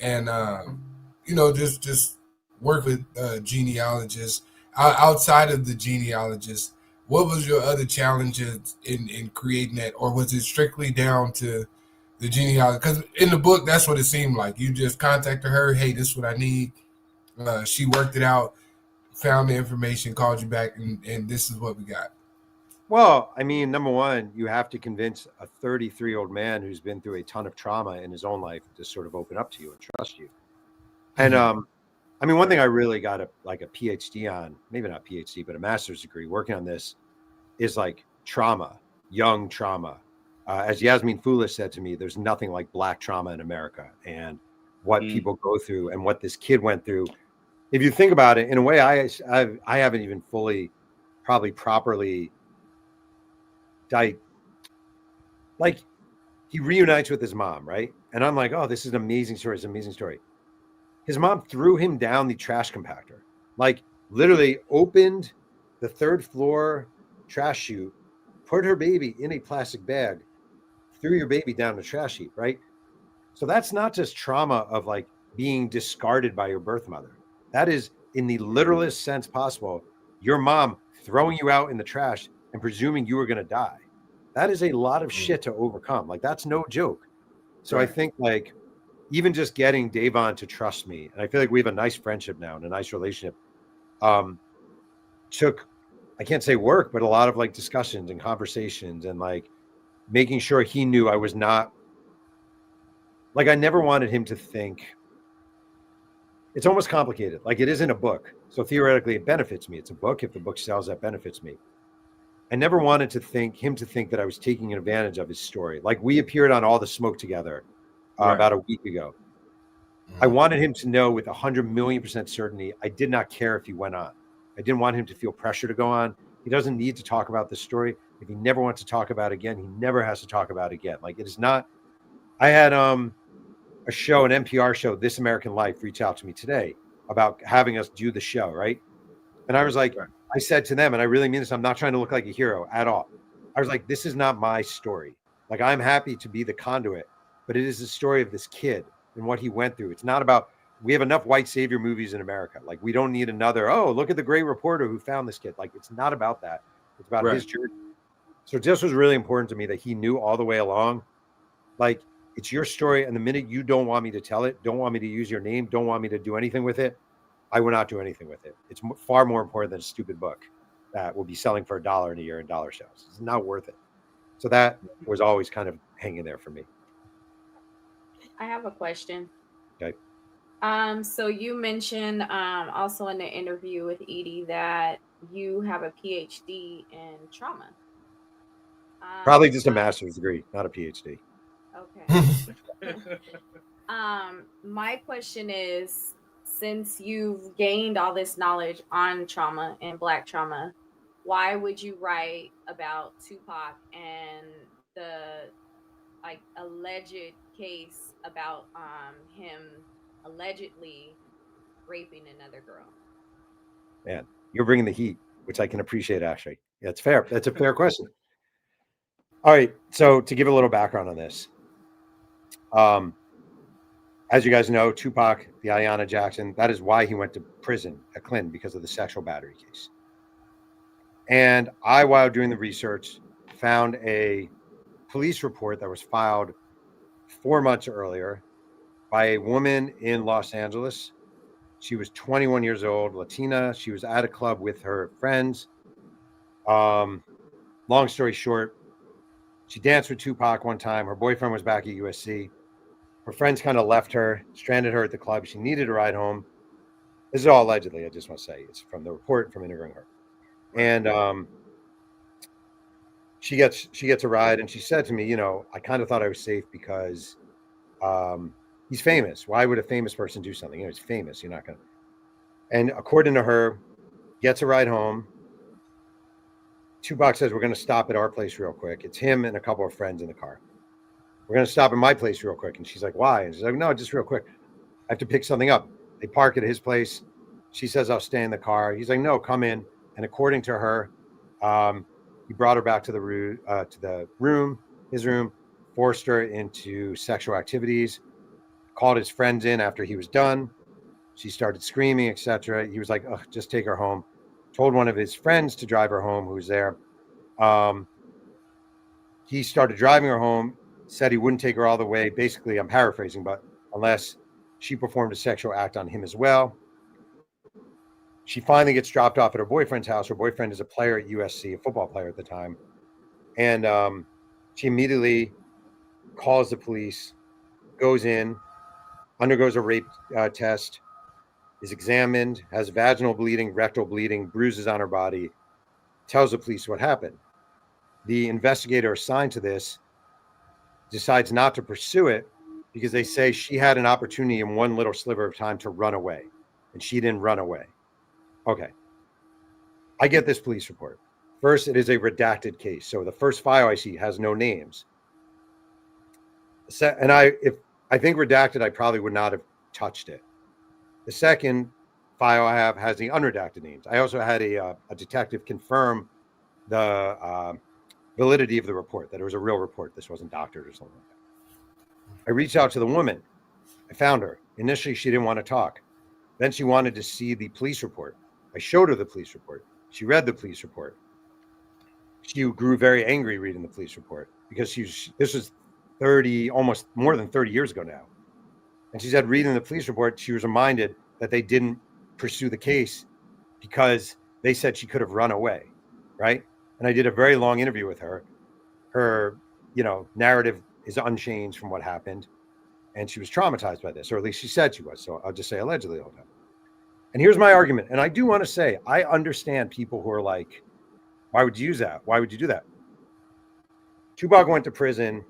and just work with genealogists. Outside of the genealogists, what was your other challenges in creating that, or was it strictly down to the genealogy? Because in the book, that's what it seemed like. You just contacted her, hey, this is what I need. She worked it out, found the information, called you back, and this is what we got. Well, I mean, number one, you have to convince a 33-year-old man who's been through a ton of trauma in his own life to sort of open up to you and trust you. And I mean, one thing I really got a PhD on, maybe not PhD, but a master's degree working on this, is like trauma, young trauma. As Yasmin Foolish said to me, there's nothing like Black trauma in America, and what people go through and what this kid went through. If you think about it, in a way, I haven't even fully, probably properly, like, he reunites with his mom, right? And I'm like, oh, this is an amazing story. It's an amazing story. His mom threw him down the trash compactor, like literally opened the third floor trash chute, put her baby in a plastic bag, threw your baby down the trash heap, right? So that's not just trauma of like being discarded by your birth mother. That is, in the literalist sense possible, your mom throwing you out in the trash and presuming you were going to die. That is a lot of shit to overcome. Like, that's no joke. So I think, like, even just getting Davon to trust me, and I feel like we have a nice friendship now and a nice relationship, took, I can't say work, but a lot of like discussions and conversations, and like making sure he knew I was not, like, I never wanted him to think, it's almost complicated. Like, it isn't a book. So theoretically it benefits me. It's a book. If the book sells, that benefits me. I never wanted him to think that I was taking advantage of his story. Like, we appeared on All the Smoke together about a week ago. I wanted him to know with 100 million% certainty, I did not care if he went on. I didn't want him to feel pressure to go on. He doesn't need to talk about this story. If he never wants to talk about it again, he never has to talk about it again. Like, it is not. I had a show, an NPR show, This American Life, reach out to me today about having us do the show, right? And I was like, I said to them, and I really mean this, I'm not trying to look like a hero at all. I was like, this is not my story. Like, I'm happy to be the conduit, but it is the story of this kid and what he went through. It's not about, we have enough white savior movies in America. Like, we don't need another, oh, look at the great reporter who found this kid. Like, it's not about that. It's about his journey. So this was really important to me that he knew all the way along, like, it's your story. And the minute you don't want me to tell it, don't want me to use your name, don't want me to do anything with it, I will not do anything with it. It's far more important than a stupid book that will be selling for $1 in a year in dollar shows. It's not worth it. So that was always kind of hanging there for me. I have a question. Okay. So you mentioned also in the interview with Edie that you have a PhD in trauma. Probably just a master's degree, not a PhD. Okay. My question is, since you've gained all this knowledge on trauma and Black trauma, why would you write about Tupac and the alleged case about him allegedly raping another girl? Man, you're bringing the heat, which I can appreciate, actually. Yeah, it's fair. That's a fair question. All right. So to give a little background on this, as you guys know, Tupac, the Ayanna Jackson, that is why he went to prison at Clinton, because of the sexual battery case. And I, while doing the research, found a police report that was filed 4 months earlier by a woman in Los Angeles. She was 21 years old, Latina. She was at a club with her friends. Long story short, she danced with Tupac one time. Her boyfriend was back at USC. Her friends kind of left her, stranded her at the club. She needed a ride home. This is all allegedly, I just want to say. It's from the report from interviewing her. And she gets a ride, and she said to me, you know, I kind of thought I was safe because he's famous. Why would a famous person do something? You know, he's famous. You're not going to. And according to her, gets a ride home. Tupac says, we're going to stop at our place real quick. It's him and a couple of friends in the car. We're going to stop at my place real quick. And she's like, why? And she's like, no, just real quick. I have to pick something up. They park at his place. She says, I'll stay in the car. He's like, no, come in. And according to her, he brought her back to the room, his room, forced her into sexual activities, called his friends in after he was done. She started screaming, etc. He was like, oh, just take her home. Told one of his friends to drive her home, who was there. He started driving her home, said he wouldn't take her all the way. Basically, I'm paraphrasing, but unless she performed a sexual act on him as well. She finally gets dropped off at her boyfriend's house. Her boyfriend is a player at USC, a football player at the time. And she immediately calls the police, goes in, undergoes a rape test, is examined, has vaginal bleeding, rectal bleeding, bruises on her body, tells the police what happened. The investigator assigned to this decides not to pursue it because they say she had an opportunity in one little sliver of time to run away, and she didn't run away. Okay. I get this police report. First, it is a redacted case. So the first file I see has no names. And if I think redacted, I probably would not have touched it. The second file I have has the unredacted names. I also had a detective confirm the validity of the report, that it was a real report. This wasn't doctored or something like that. I reached out to the woman. I found her. Initially, she didn't want to talk. Then she wanted to see the police report. I showed her the police report. She read the police report. She grew very angry reading the police report because this was 30, almost more than 30 years ago now. And she said, reading the police report, she was reminded that they didn't pursue the case because they said she could have run away, right? And I did a very long interview with her. Her, narrative is unchanged from what happened. And she was traumatized by this, or at least she said she was. So I'll just say allegedly all the time. And here's my argument. And I do want to say, I understand people who are like, why would you use that? Why would you do that? Tupac went to prison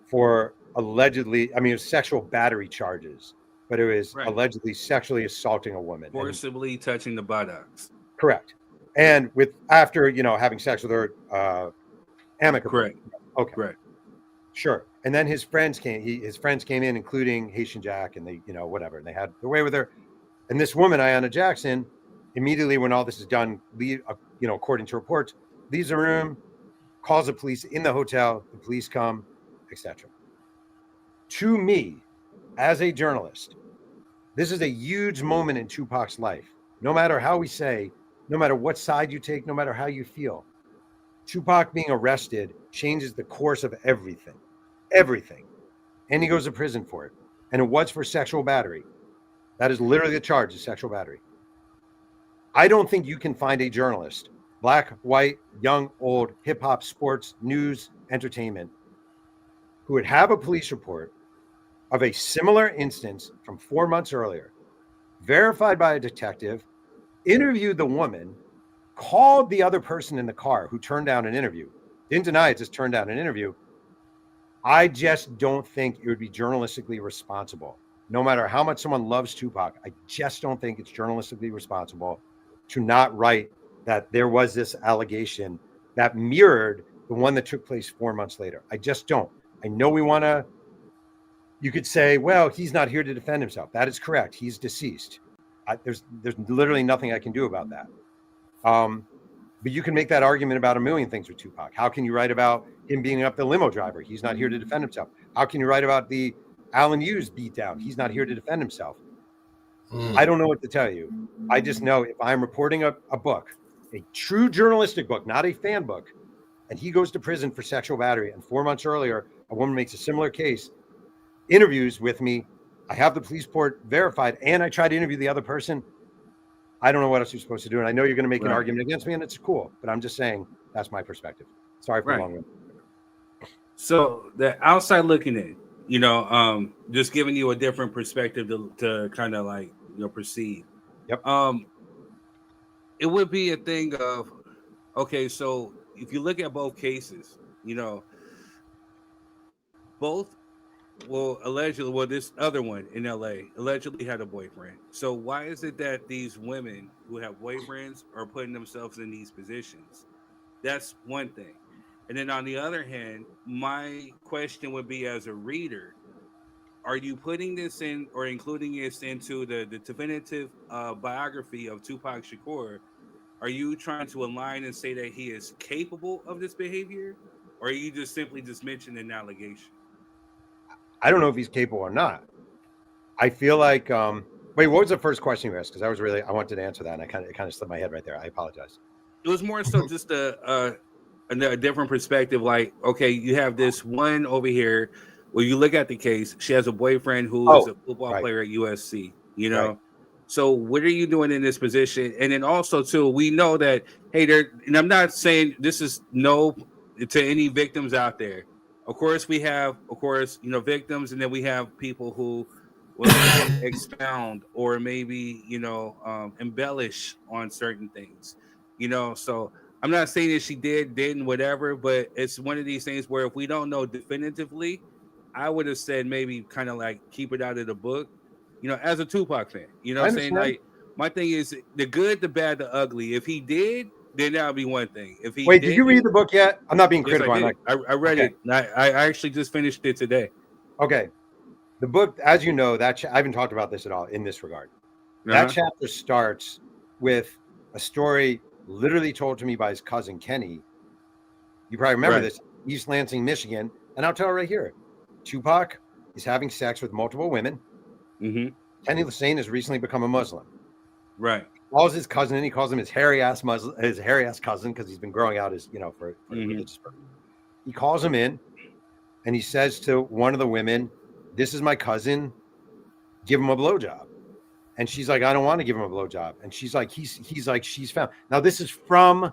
for allegedly, it was sexual battery charges, but it was allegedly sexually assaulting a woman. Forcibly touching the buttocks. Correct. And after having sex with her amicably. Correct. Okay. Correct. Sure. And then his friends came. His friends came in, including Haitian Jack, and they whatever. And they had their way with her. And this woman, Ayanna Jackson, immediately when all this is done, according to reports, leaves the room, calls the police in the hotel. The police come, etc. To me, as a journalist, this is a huge moment in Tupac's life. No matter how we say, no matter what side you take, no matter how you feel, Tupac being arrested changes the course of everything. Everything. And he goes to prison for it. And it was for sexual battery. That is literally the charge, is sexual battery. I don't think you can find a journalist, black, white, young, old, hip hop, sports, news, entertainment, who would have a police report of a similar instance from 4 months earlier, verified by a detective, interviewed the woman, called the other person in the car who turned down an interview, didn't deny it, just turned down an interview. I just don't think it would be journalistically responsible. No matter how much someone loves Tupac, I just don't think it's journalistically responsible to not write that there was this allegation that mirrored the one that took place 4 months later. I just don't. I know you could say, well, he's not here to defend himself. That is correct. He's deceased. There's literally nothing I can do about that. But you can make that argument about a million things with Tupac. How can you write about him being up the limo driver? He's not here to defend himself. How can you write about the Alan Hughes beatdown? He's not here to defend himself. I don't know what to tell you. I just know if I'm reporting a book, a true journalistic book, not a fan book, and he goes to prison for sexual battery, and 4 months earlier, a woman makes a similar case, interviews with me, I have the police report verified, and I try to interview the other person, I don't know what else you're supposed to do. And I know you're going to make an argument against me, and it's cool, but I'm just saying that's my perspective. Sorry for the long one. So the outside looking in, just giving you a different perspective to kind of like, proceed. Yep. It would be a thing of, okay, so if you look at both cases, both, this other one in LA allegedly had a boyfriend. So why is it that these women who have boyfriends are putting themselves in these positions? That's one thing. And then on the other hand, my question would be, as a reader, are you putting this in or including this into the definitive biography of Tupac Shakur? Are you trying to align and say that he is capable of this behavior? Or are you just simply mentioning an allegation? I don't know if he's capable or not. I feel like, wait, what was the first question you asked? Because I wanted to answer that, and it kind of slipped my head right there. I apologize. It was more so just a different perspective. Like, okay, you have this one over here where you look at the case. She has a boyfriend who is a football player at USC, Right. So what are you doing in this position? And then also, too, we know that, hey, and I'm not saying this is to any victims out there. Of course, we have, victims, and then we have people who will expound or maybe, embellish on certain things, So I'm not saying that she didn't, whatever, but it's one of these things where if we don't know definitively, I would have said maybe kind of like keep it out of the book, as a Tupac fan, what I'm saying? Like, my thing is the good, the bad, the ugly. If he did, then that would be one thing. If he did you read the book yet? I'm not being critical. I read it. I actually just finished it today. Okay. The book, as you know, I haven't talked about this at all in this regard. That chapter starts with a story literally told to me by his cousin, Kenny. You probably remember this, East Lansing, Michigan. And I'll tell her right here. Tupac is having sex with multiple women. Mm-hmm. Kenny Lassane has recently become a Muslim. Right. Calls his cousin, and he calls him his hairy ass cousin, because he's been growing out his, for religious purpose. He calls him in, and he says to one of the women, "This is my cousin. Give him a blowjob." And she's like, "I don't want to give him a blowjob." And she's like, he's like, she's found. Now this is from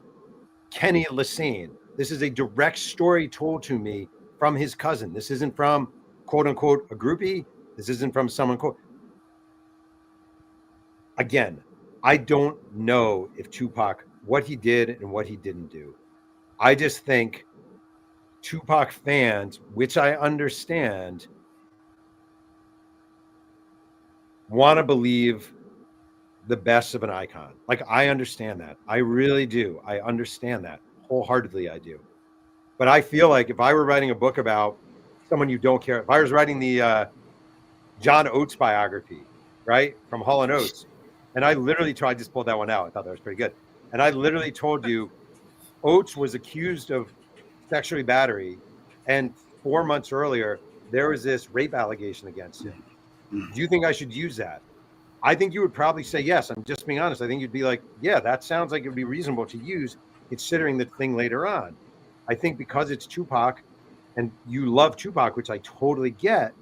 Kenny Lassane. This is a direct story told to me from his cousin. This isn't from quote unquote a groupie. This isn't from someone quote. Again, I don't know if Tupac, what he did and what he didn't do. I just think Tupac fans, which I understand, want to believe the best of an icon. Like, I understand that. I really do. I understand that wholeheartedly. I do. But I feel like if I were writing a book about someone you don't care, if I was writing the John Oates biography, right, from Hall and Oates, and I literally tried to pull that one out. I thought that was pretty good. And I literally told you Oates was accused of sexually battery, and 4 months earlier, there was this rape allegation against him. Do you think I should use that? I think you would probably say yes. I'm just being honest. I think you'd be like, yeah, that sounds like it would be reasonable to use considering the thing later on. I think because it's Tupac and you love Tupac, which I totally get,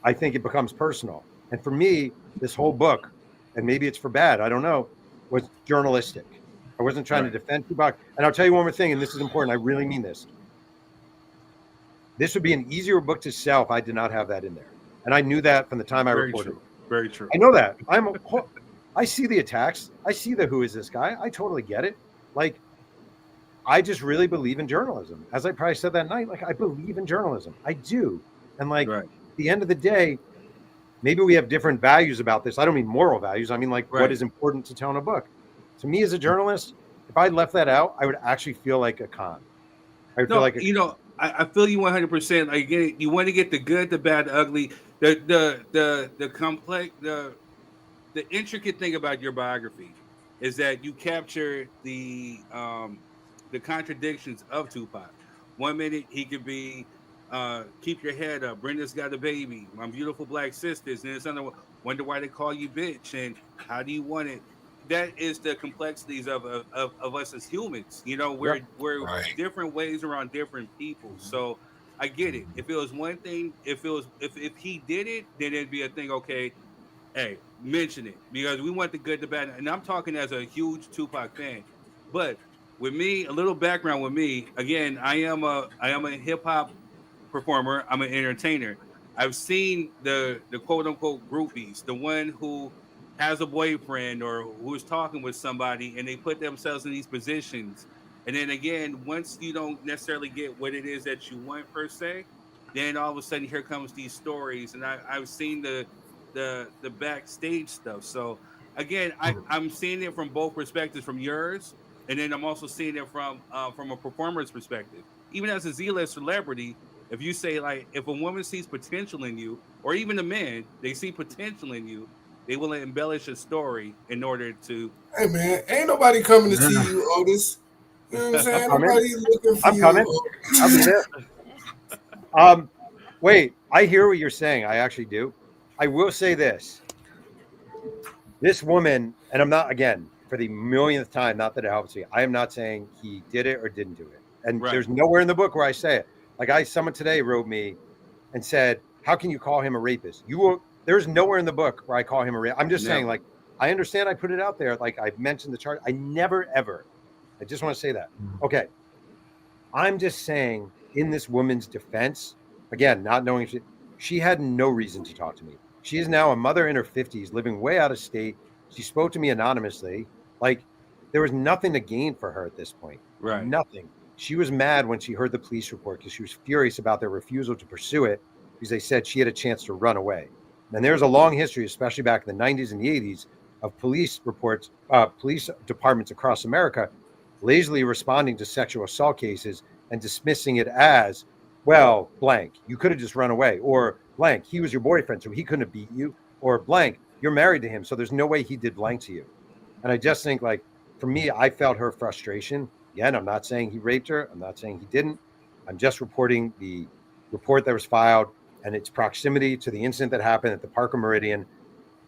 I think it becomes personal. And for me, this whole book, and maybe it's for bad, I don't know, was journalistic. I wasn't trying to defend Tupac. And I'll tell you one more thing, and this is important. I really mean this. This would be an easier book to sell if I did not have that in there. And I knew that from the time I reported. Very true. I know that. I see the attacks. I see the who is this guy. I totally get it. Like, I just really believe in journalism. As I probably said that night, like, I believe in journalism. I do. And like, at the end of the day, maybe we have different values about this. I don't mean moral values. I mean, like, what is important to tell in a book. To me as a journalist, if I left that out, I would actually feel like a con. I would feel like I feel you 100%. Like, you want to get the good, the bad, the ugly, the complex, the intricate thing about your biography is that you capture the contradictions of Tupac. 1 minute he could be keep your head up, Brenda's got a baby, my beautiful black sisters, and it's another wonder why they call you bitch, and how do you want it? That is the complexities of us as humans. You know, we're different ways around different people. So I get it. If it was one thing, if he did it, then it'd be a thing. Okay, hey, mention it, because we want the good, the bad, and I'm talking as a huge Tupac fan. But with me, a little background with me. Again, I am a hip hop performer. I'm an entertainer. I've seen the quote unquote groupies, the one who has a boyfriend or who's talking with somebody, and they put themselves in these positions. And then again, once you don't necessarily get what it is that you want per se, then all of a sudden here comes these stories. And I've seen the backstage stuff. So again, I'm seeing it from both perspectives, from yours, and then I'm also seeing it from a performer's perspective. Even as a Z-list celebrity, if you say, like, if a woman sees potential in you, or even a man, they see potential in you, they will embellish a story in order to. Hey man, ain't nobody coming to see you, Otis. You know what I'm saying? Nobody looking for you. Coming. I'll be there. Wait, I hear what you're saying. I actually do. I will say this. This woman, and I'm not, again, for the millionth time, not that it helps me, I am not saying he did it or didn't do it. And there's nowhere in the book where I say it. Like, someone today wrote me and said, how can you call him a rapist? There's nowhere in the book where I call him a rapist. I'm just saying, like, I understand I put it out there. Like, I've mentioned the chart. I never, ever. I just want to say that. Okay. I'm just saying, in this woman's defense, again, not knowing she had no reason to talk to me. She is now a mother in her 50s, living way out of state. She spoke to me anonymously. Like, there was nothing to gain for her at this point. Right. Nothing. She was mad when she heard the police report because she was furious about their refusal to pursue it because they said she had a chance to run away. And there's a long history, especially back in the 90s and the 80s, of police reports, police departments across America lazily responding to sexual assault cases and dismissing it as, well, blank, you could have just run away, or blank, he was your boyfriend, so he couldn't have beat you, or blank, you're married to him, so there's no way he did blank to you. And I just think, like, for me, I felt her frustration. Again, I'm not saying he raped her. I'm not saying he didn't. I'm just reporting the report that was filed and its proximity to the incident that happened at the Parker Meridian.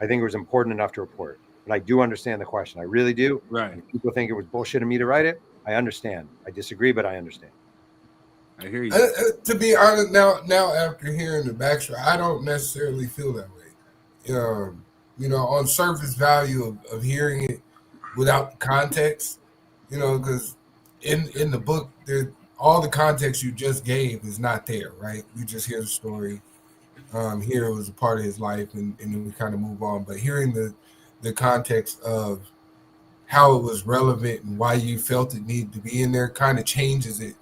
I think it was important enough to report. But I do understand the question. I really do. Right. And if people think it was bullshit of me to write it, I understand. I disagree, but I understand. I hear you. To be honest, now after hearing the backstory, I don't necessarily feel that way. You know, on surface value of hearing it without context, you know, because in the book, all the context you just gave is not there, right? We just hear the story. Here it was a part of his life, and then we kind of move on. But hearing the context of how it was relevant and why you felt it needed to be in there kind of changes it.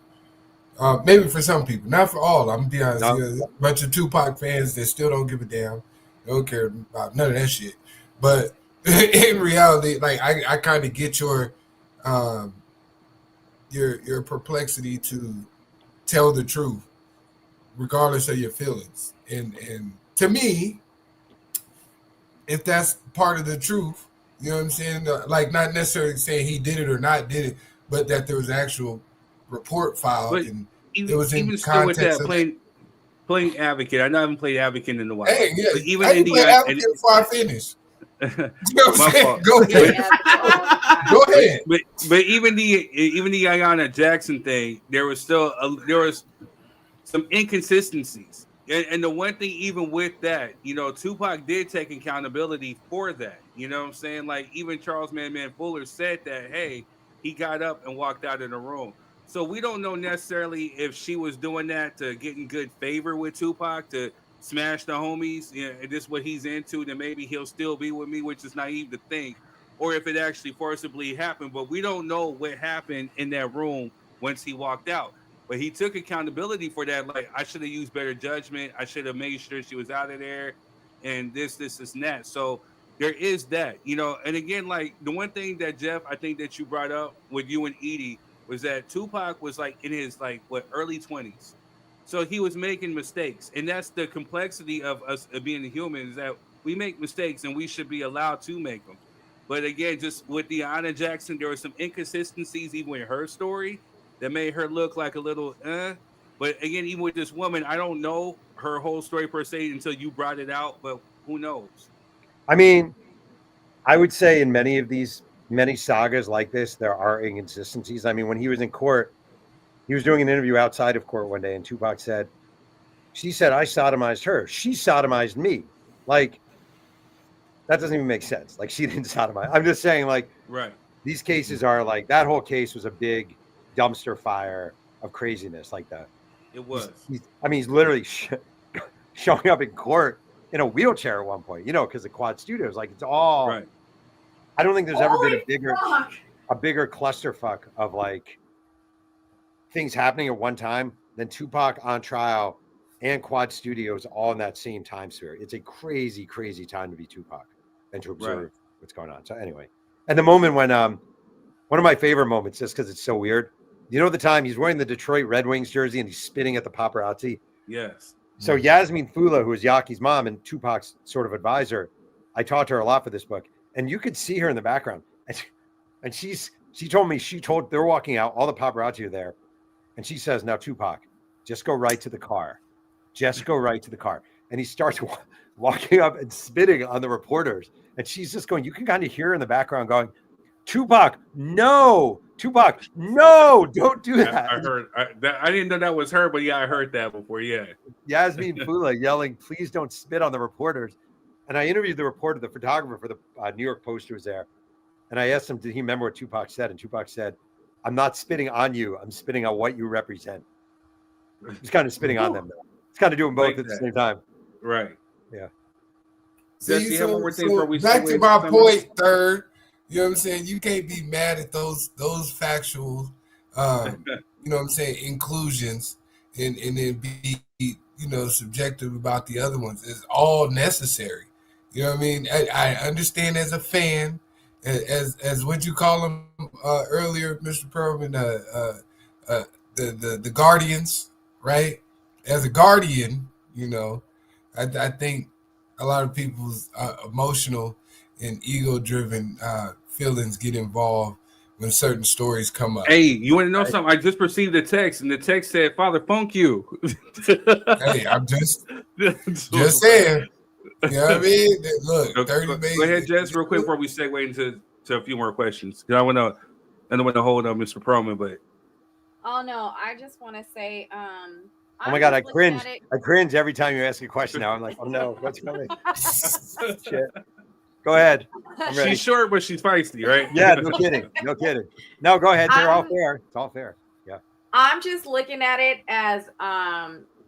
Maybe for some people, not for all. I'm gonna be honest. There's a bunch of Tupac fans that still don't give a damn. They don't care about none of that shit. But in reality, like I kind of get your perplexity to tell the truth, regardless of your feelings. And to me, if that's part of the truth, you know what I'm saying? Like not necessarily saying he did it or not did it, but that there was actual report filed But and it even was in even still with context that of. playing advocate, I know I haven't played advocate in a while. Hey, yeah, But even I didn't play Indiana, advocate before I finished. You know what I'm my saying? fault. Go ahead. Go ahead. But even the Ayanna Jackson thing, there was some inconsistencies. And the one thing, even with that, Tupac did take accountability for that. You know what I'm saying? Like, even Charles Man Fuller said that, hey, he got up and walked out of the room. So we don't know necessarily if she was doing that to get in good favor with Tupac, to smash the homies. This is what he's into, then maybe he'll still be with me, which is naive to think, or if it actually forcibly happened. But we don't know what happened in that room once he walked out. But he took accountability for that. Like, I should have used better judgment. I should have made sure she was out of there, and this, and that. So there is that, And again, like, the one thing that Jeff, I think that you brought up with you and Edie was that Tupac was like in his early 20s, so he was making mistakes, and that's the complexity of us being humans, that we make mistakes and we should be allowed to make them. But again, just with the Anna Jackson, there were some inconsistencies even in her story that made her look like a little But again, even with this woman, I don't know her whole story per se until you brought it out, but who knows? I mean, I would say in many sagas like this, there are inconsistencies. I mean, when he was in court, he was doing an interview outside of court one day, and Tupac said, she said, I sodomized her. She sodomized me. Like, that doesn't even make sense. Like, she didn't sodomize. I'm just saying, like, right. These cases are like, that whole case was a big dumpster fire of craziness like that. It was. He's literally showing up in court in a wheelchair at one point, because the Quad Studios, like, it's all right. I don't think there's ever been a bigger clusterfuck of like things happening at one time than Tupac on trial and Quad Studios all in that same time sphere. It's a crazy, crazy time to be Tupac and to observe what's going on. So anyway, and the moment when one of my favorite moments, just because it's so weird, the time he's wearing the Detroit Red Wings jersey and he's spitting at the paparazzi. Yes. So Yasmin Fula, who is Yaki's mom and Tupac's sort of advisor, I taught her a lot for this book, and you could see her in the background, and she told me they're walking out, all the paparazzi are there, and she says, "Now Tupac, just go right to the car, just go right to the car," and he starts walking up and spitting on the reporters, and she's just going. You can kind of hear her in the background going, "Tupac, no! Tupac, no! Don't do that!" I heard that. I didn't know that was her, but yeah, I heard that before. Yeah, Yasmin Fula yelling, "Please don't spit on the reporters!" And I interviewed the reporter, the photographer for the New York Post, who was there, and I asked him, "Did he remember what Tupac said?" And Tupac said, "I'm not spitting on you. I'm spitting on what you represent." He's kind of spitting on them, though. He's kind of doing both at the same time. Right. Yeah. See, back to my point, third. You know what I'm saying? You can't be mad at those factual, you know what I'm saying, inclusions and then be, subjective about the other ones. It's all necessary. You know what I mean? I understand as a fan, as what you call them earlier, Mr. Pearlman, the guardians, right? As a guardian, I think a lot of people's emotional and ego-driven feelings get involved when certain stories come up. Hey, you want to know something? I just received a text, and the text said, "Father, funk you." Hey, I'm just saying. You know what I mean? Look, 30 minutes. Go ahead, Jess, real quick before we segue into a few more questions. I don't want to hold on Mr. Pearlman, but oh no, I just want to say, oh my God, I cringe. I cringe every time you ask a question now. I'm like, oh no, what's coming? Shit. Go ahead. She's short, but she's feisty, right? Yeah, no kidding. No kidding. No, go ahead. They're all fair. It's all fair. Yeah. I'm just looking at it as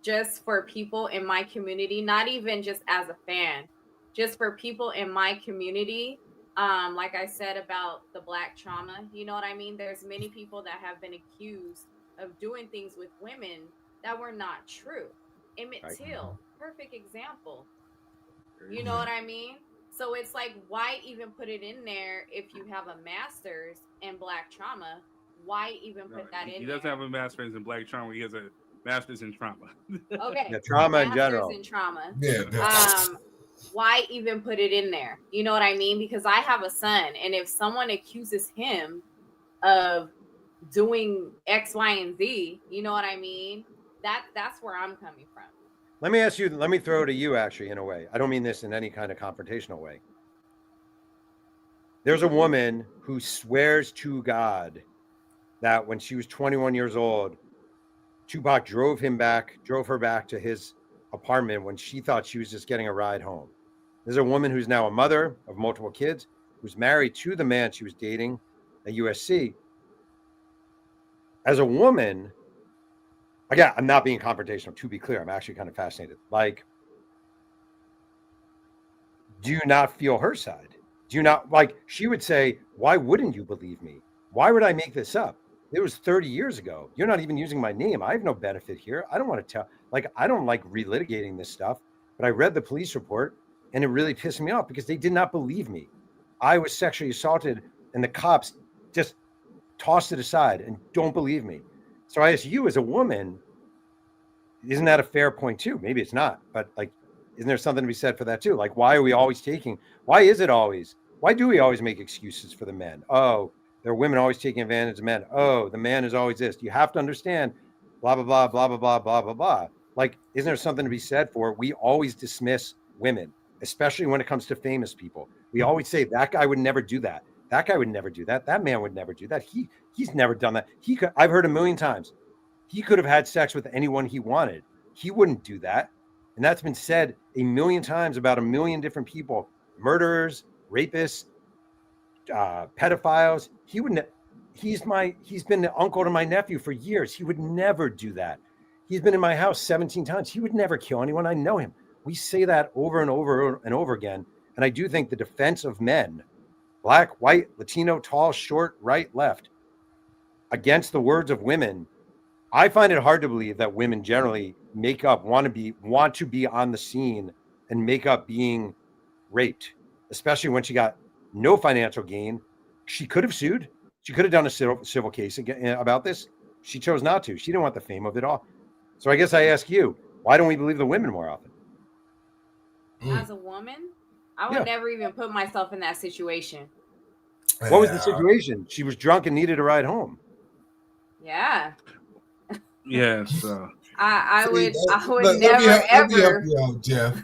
just for people in my community, not even just as a fan, just for people in my community. Like I said about the Black trauma, you know what I mean? There's many people that have been accused of doing things with women that were not true. Emmett Till, perfect example. You know what I mean? So it's like, why even put it in there if you have a master's in Black trauma? Why even put that in there? He doesn't have a master's in Black trauma. He has a master's in trauma. Okay. Yeah, trauma in Master's general. in trauma. Yeah. Why even put it in there? You know what I mean? Because I have a son, and if someone accuses him of doing X, Y, and Z, you know what I mean? That's where I'm coming from. Let me ask you, let me throw it to you actually in a way. I don't mean this in any kind of confrontational way. There's a woman who swears to God that when she was 21 years old, Tupac drove her back to his apartment when she thought she was just getting a ride home. There's a woman who's now a mother of multiple kids, who's married to the man she was dating at USC. As a woman, again, I'm not being confrontational, to be clear. I'm actually kind of fascinated. Like, do you not feel her side? Do you not, like, she would say, why wouldn't you believe me? Why would I make this up? It was 30 years ago. You're not even using my name. I have no benefit here. I don't want to tell, like, I don't like relitigating this stuff, but I read the police report and it really pissed me off because they did not believe me. I was sexually assaulted and the cops just tossed it aside and don't believe me. So I ask you as a woman, isn't that a fair point too? Maybe it's not, but like, isn't there something to be said for that too? Like, why do we always make excuses for the men? Oh, there are women always taking advantage of men. Oh, the man is always this. You have to understand, blah, blah, blah, blah, blah, blah, blah, blah, blah. Like, isn't there something to be said for, we always dismiss women, especially when it comes to famous people. We always say that guy would never do that. That guy would never do that. That man would never do that. He's never done that. I've heard a million times. He could have had sex with anyone he wanted. He wouldn't do that. And that's been said a million times about a million different people, murderers, rapists, pedophiles. He wouldn't. He's been the uncle to my nephew for years. He would never do that. He's been in my house 17 times. He would never kill anyone. I know him. We say that over and over and over again. And I do think the defense of men, black, white, Latino, tall, short, right, left, against the words of women, I find it hard to believe that women generally want to be on the scene and make up being raped, especially when she got no financial gain. She could have sued. She could have done a civil case about this. She chose not to. She didn't want the fame of it all. So I guess I ask you, why don't we believe the women more often? As a woman, I would never even put myself in that situation. What was the situation? She was drunk and needed a ride home. Yeah. Yes. I would never ever. Jeff.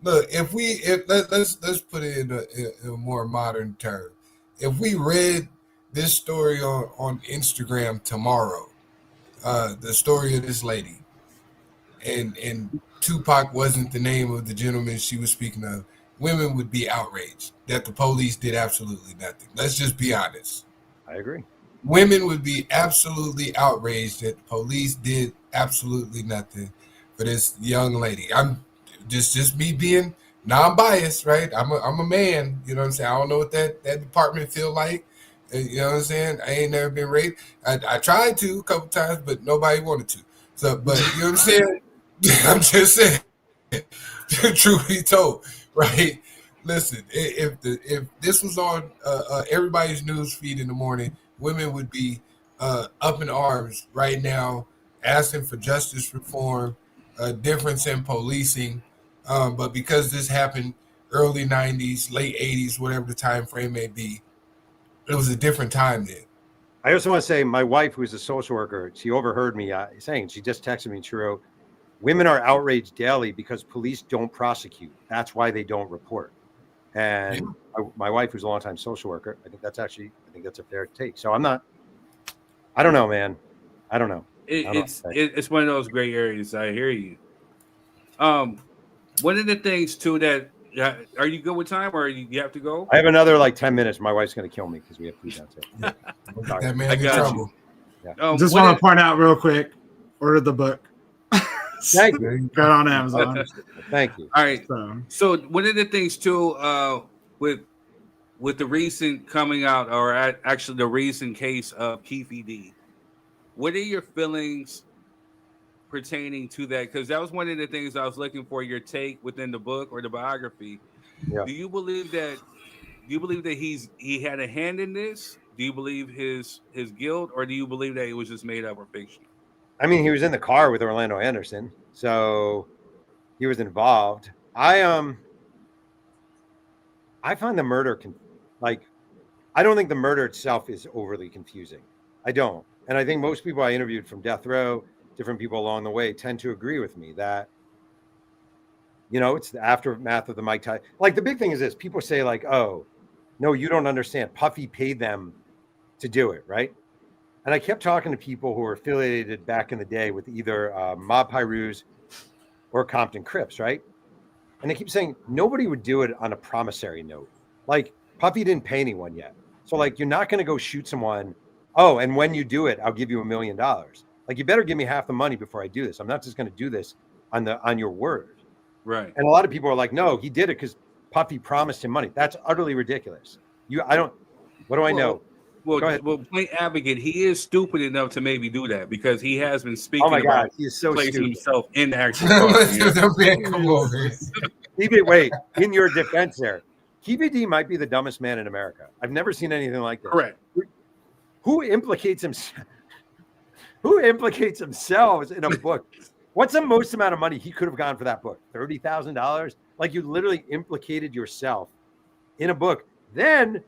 Look, let's put it in a more modern term. If we read this story on Instagram tomorrow, the story of this lady, and Tupac wasn't the name of the gentleman she was speaking of, women would be outraged that the police did absolutely nothing. Let's just be honest. I agree. Women would be absolutely outraged that the police did absolutely nothing for this young lady. I'm just me being non-biased, right? I'm a man, you know what I'm saying? I don't know what that department feel like. You know what I'm saying? I ain't never been raped. I tried to a couple times, but nobody wanted to. So, but you know what I'm saying? I'm just saying, truth be told, right? Listen, if this was on everybody's news feed in the morning, women would be up in arms right now, asking for justice reform, difference in policing. But because this happened early 90s, late 80s, whatever the time frame may be, it was a different time then. I also want to say my wife, who's a social worker, she overheard me saying, she just texted me, she wrote, women are outraged daily because police don't prosecute. That's why they don't report. And my wife, who's a longtime social worker, I think that's a fair take. So I don't know, man. I don't know. It's one of those gray areas. I hear you. One of the things too that, are you good with time or you have to go? I have another like 10 minutes. My wife's going to kill me because we have food downstairs. That man in trouble. Yeah. Just want to point out real quick, order the book. Thank you. Got on Amazon. Thank you. All right. So one of the things too, with the recent coming out, or actually the recent case of Keefe D, what are your feelings pertaining to that? Because that was one of the things I was looking for your take within the book or the biography. Yeah. Do you believe that? Do you believe that he had a hand in this? Do you believe his guilt, or do you believe that it was just made up or fiction? I mean, he was in the car with Orlando Anderson, so he was involved. I find the murder I don't think the murder itself is overly confusing. I don't. And I think most people I interviewed from death row, different people along the way, tend to agree with me that, it's the aftermath of the Mike Tyson. Like, the big thing is this: people say, like, oh, no, you don't understand. Puffy paid them to do it, right? And I kept talking to people who were affiliated back in the day with either Mob Pirus or Compton Crips, right? And they keep saying nobody would do it on a promissory note. Like, Puffy didn't pay anyone yet. So, like, you're not going to go shoot someone. Oh, and when you do it, I'll give you $1 million. Like, you better give me half the money before I do this. I'm not just going to do this on your word. Right. And a lot of people are like, no, he did it because Puffy promised him money. That's utterly ridiculous. What do I know? Well, plain advocate, he is stupid enough to maybe do that because he has been speaking Oh my God, about he is so placing stupid. himself in the actual car. Come over. Wait, in your defense there, KVD might be the dumbest man in America. I've never seen anything like this. Correct. Who implicates himself? Who implicates themselves in a book? What's the most amount of money he could have gone for that book? $30,000? Like, you literally implicated yourself in a book. Then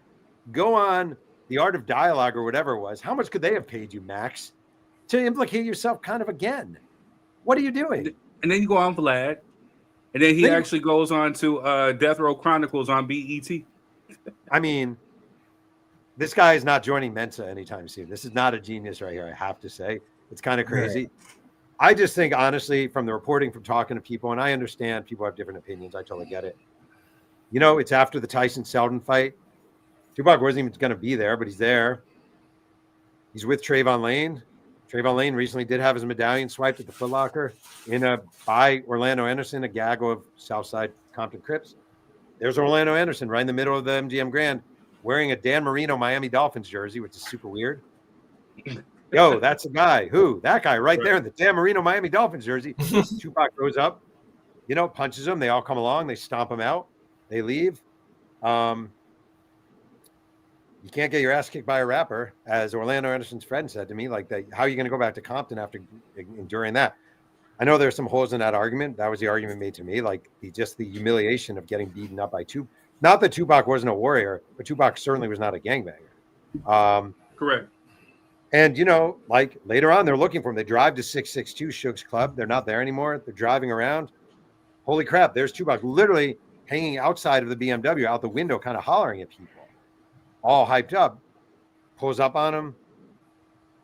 go on The Art of Dialogue or whatever it was. How much could they have paid you, Max, to implicate yourself kind of again? What are you doing? And then you go on Vlad. And then he actually goes on to Death Row Chronicles on BET. I mean, this guy is not joining Mensa anytime soon. This is not a genius right here, I have to say. It's kind of crazy. Right. I just think, honestly, from the reporting, from talking to people, and I understand people have different opinions. I totally get it. It's after the Tyson-Selden fight. Tupac wasn't even going to be there, but he's there. He's with Trayvon Lane. Trayvon Lane recently did have his medallion swiped at the Foot Locker by Orlando Anderson, a gaggle of Southside Compton Crips. There's Orlando Anderson right in the middle of the MGM Grand wearing a Dan Marino Miami Dolphins jersey, which is super weird. Yo, that's the guy. Who? That guy right there in the Dan Marino Miami Dolphins jersey. Tupac goes up, punches him. They all come along. They stomp him out. They leave. You can't get your ass kicked by a rapper, as Orlando Anderson's friend said to me. Like, how are you going to go back to Compton after enduring that? I know there's some holes in that argument. That was the argument made to me. Like, the humiliation of getting beaten up by Tupac. Not that Tupac wasn't a warrior, but Tupac certainly was not a gangbanger. Correct. And, like, later on, they're looking for him. They drive to 662 Suge's Club. They're not there anymore. They're driving around. Holy crap, there's Tupac literally hanging outside of the BMW, out the window, kind of hollering at people. All hyped up, pulls up on him,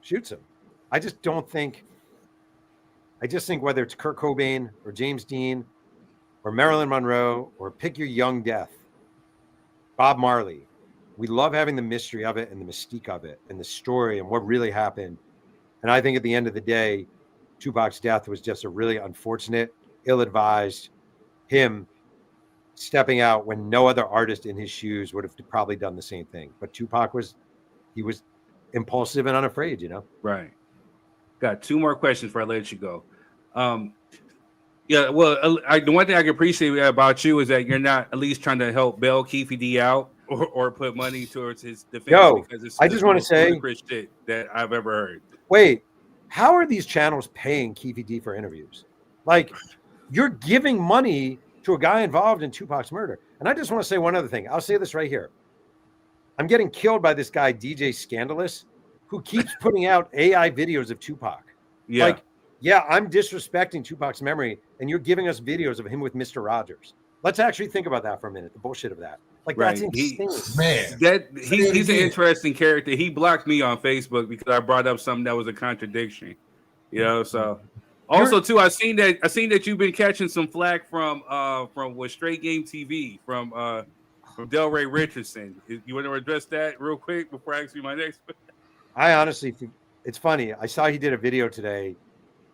shoots him. I just think whether it's Kurt Cobain or James Dean or Marilyn Monroe or pick your young death, Bob Marley, we love having the mystery of it and the mystique of it and the story and what really happened. And I think at the end of the day, Tupac's death was just a really unfortunate, ill-advised, him stepping out when no other artist in his shoes would have probably done the same thing. But Tupac was impulsive and unafraid, Right. Got two more questions before I let you go. Yeah, well, the one thing I can appreciate about you is that you're not at least trying to help bail Keefe D out or put money towards his defense. Because I just want to say shit that I've ever heard. Wait, how are these channels paying Keefe D for interviews? Like, you're giving money to a guy involved in Tupac's murder. And I just want to say one other thing. I'll say this right here. I'm getting killed by this guy, DJ Scandalous, who keeps putting out AI videos of Tupac. Yeah. Like, yeah, I'm disrespecting Tupac's memory, and you're giving us videos of him with Mr. Rogers. Let's actually think about that for a minute, the bullshit of that. Like, that's insane. He's an interesting character. He blocked me on Facebook because I brought up something that was a contradiction. So... Also, too, I seen that you've been catching some flack from Straight Game TV from Delray Richardson. You want to address that real quick before I ask you my next? I honestly think it's funny. I saw he did a video today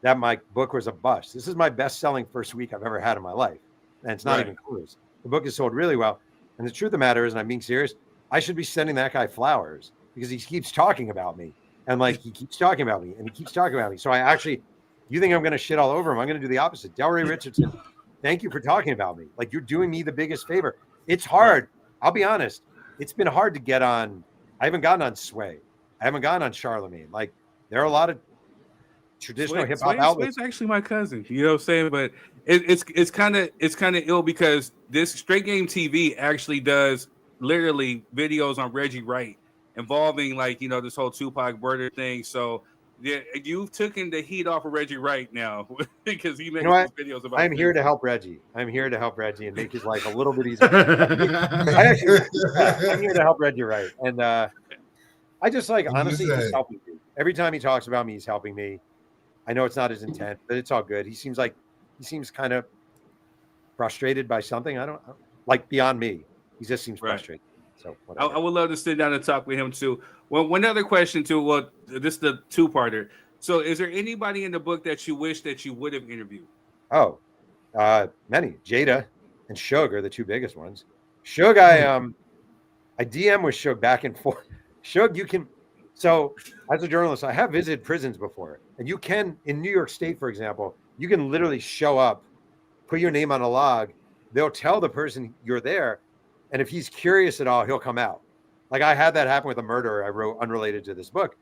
that my book was a bust. This is my best-selling first week I've ever had in my life, and it's not even close. The book is sold really well, and the truth of the matter is, and I'm being serious, I should be sending that guy flowers because he keeps talking about me, and he keeps talking about me, and he keeps talking about me. So I actually. You think I'm going to shit all over him? I'm going to do the opposite. Delray Richardson, thank you for talking about me. Like, you're doing me the biggest favor. It's hard. I'll be honest. It's been hard to get on. I haven't gotten on Sway. I haven't gotten on Charlemagne. Like there are a lot of traditional hip hop outlets. Sway's actually my cousin. You know what I'm saying? But it's kind of ill because this Straight Game TV actually does literally videos on Reggie Wright involving like this whole Tupac murder thing. So yeah, you've taken the heat off of Reggie Wright now because he makes these videos about. I'm here to help Reggie. I'm here to help Reggie and make his life a little bit easier. I'm here to help Reggie Wright, and I just like honestly, he's helping me. Every time he talks about me, he's helping me. I know it's not his intent, but it's all good. He seems kind of frustrated by something. I don't like beyond me. He just seems frustrated. So I would love to sit down and talk with him too. Well, one other question too. Well, this is the two-parter. So, is there anybody in the book that you wish that you would have interviewed? Oh, many. Jada and Suge are the two biggest ones. Suge, I DM with Suge back and forth. Suge, you can. So, as a journalist, I have visited prisons before, and you can in New York State, for example, you can literally show up, put your name on a log. They'll tell the person you're there. And if he's curious at all, he'll come out. Like I had that happen with a murderer I wrote unrelated to this book.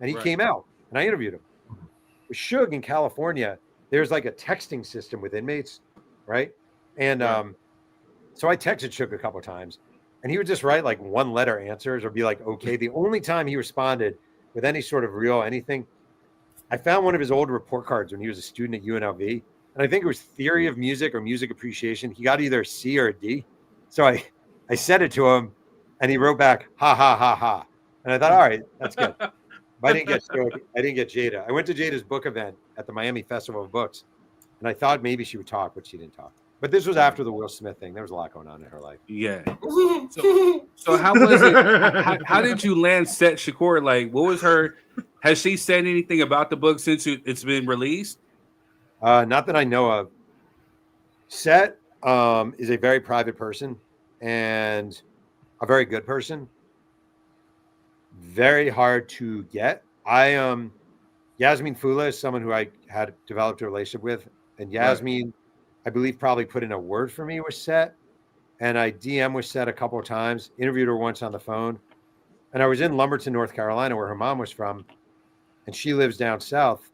And he came out and I interviewed him. With Suge in California, there's like a texting system with inmates, right? And so I texted Suge a couple of times and he would just write like one letter answers or be like, okay. The only time he responded with any sort of real anything, I found one of his old report cards when he was a student at UNLV. And I think it was theory of music or music appreciation. He got either a C or a D. So I said it to him and he wrote back, ha, ha, ha, ha. And I thought, all right, that's good. But I didn't get Jada. I went to Jada's book event at the Miami Festival of Books and I thought maybe she would talk, but she didn't talk. But this was after the Will Smith thing. There was a lot going on in her life. Yeah. So how was it? How did you land Set Shakur? Like, what was her? Has she said anything about the book since it's been released? Not that I know of. Set is a very private person and a very good person. Very hard to get. Yasmin Fula is someone who I had developed a relationship with, and Yasmin, I believe, probably put in a word for me with Set, and I DM with Set a couple of times, interviewed her once on the phone, and I was in Lumberton, North Carolina, where her mom was from, and she lives down south,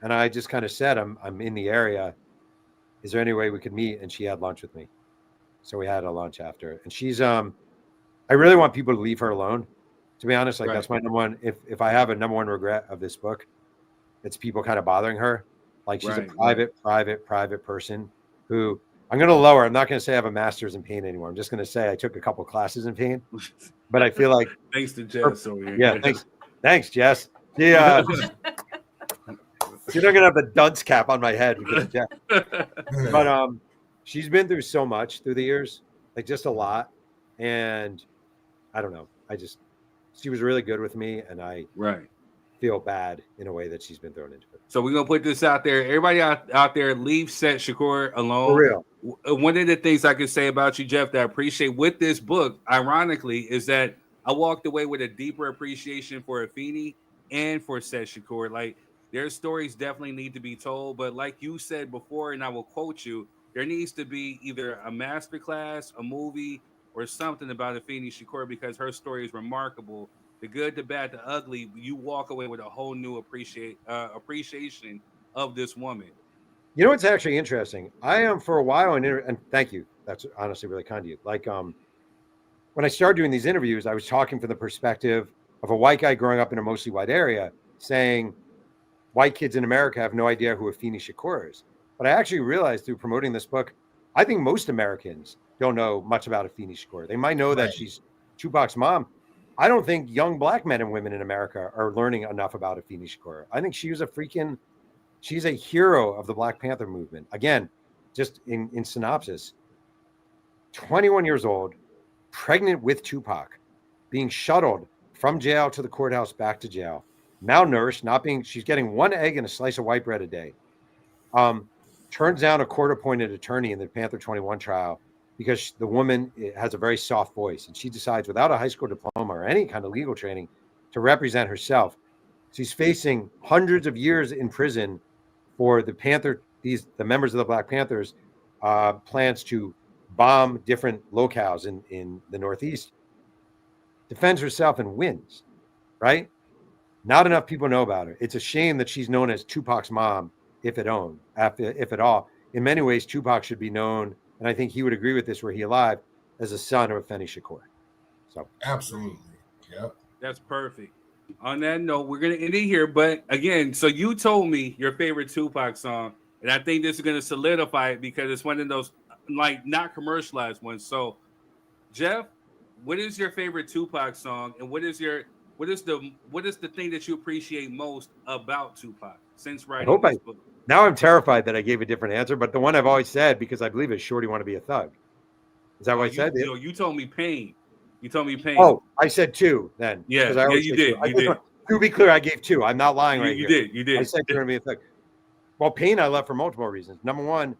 and I just kind of said, I'm in the area. Is there any way we could meet? And she had lunch with me. So we had a lunch after. And she's I really want people to leave her alone. To be honest, like that's my number one. If I have a number one regret of this book, it's people kind of bothering her. Like she's a private person who I'm going to lower. I'm not going to say I have a master's in pain anymore. I'm just going to say I took a couple classes in pain. But I feel like thanks to Jess. Yeah, thanks, Jess. You're not gonna have the dunce cap on my head because of Jeff. But she's been through so much through the years, like just a lot. And I don't know. She was really good with me, and I feel bad in a way that she's been thrown into it. So we're gonna put this out there. Everybody out there, leave Set Shakur alone. For real. One of the things I can say about you, Jeff, that I appreciate with this book, ironically, is that I walked away with a deeper appreciation for Afeni and for Set Shakur. Like, their stories definitely need to be told, but like you said before, and I will quote you, there needs to be either a masterclass, a movie, or something about Afeni Shakur because her story is remarkable. The good, the bad, the ugly. You walk away with a whole new appreciation of this woman. You know what's actually interesting? I am for a while, and thank you. That's honestly really kind of you. Like, when I started doing these interviews, I was talking from the perspective of a white guy growing up in a mostly white area, saying white kids in America have no idea who Afeni Shakur is. But I actually realized through promoting this book, I think most Americans don't know much about Afeni Shakur. They might know that she's Tupac's mom. I don't think young black men and women in America are learning enough about Afeni Shakur. I think she's a hero of the Black Panther movement. Again, just in synopsis, 21 years old, pregnant with Tupac, being shuttled from jail to the courthouse back to jail, malnourished, she's getting one egg and a slice of white bread a day. Turns down a court-appointed attorney in the Panther 21 trial because the woman has a very soft voice, and she decides without a high school diploma or any kind of legal training to represent herself. She's facing hundreds of years in prison for the members of the Black Panthers plans to bomb different locales in the Northeast, defends herself and wins, right? Not enough people know about her. It's a shame that she's known as Tupac's mom, if at all. In many ways, Tupac should be known, and I think he would agree with this were he alive, as a son of Afeni Shakur. So absolutely, yeah, that's perfect. On that note, we're gonna end it here. But again, so you told me your favorite Tupac song, and I think this is gonna solidify it because it's one of those like not commercialized ones. So, Jeff, what is your favorite Tupac song, and what is the thing that you appreciate most about Tupac since writing this book? Now I'm terrified that I gave a different answer, but the one I've always said, because I believe is "Shorty Want to Be a Thug." Is that what I said? You told me Pain. You told me Pain. Oh, I said 2 then. Yeah, you did. You did. To be clear, I gave 2. I'm not lying right here. You did. I said "Shorty Want to Be a Thug." Well, Pain I love for multiple reasons. Number one,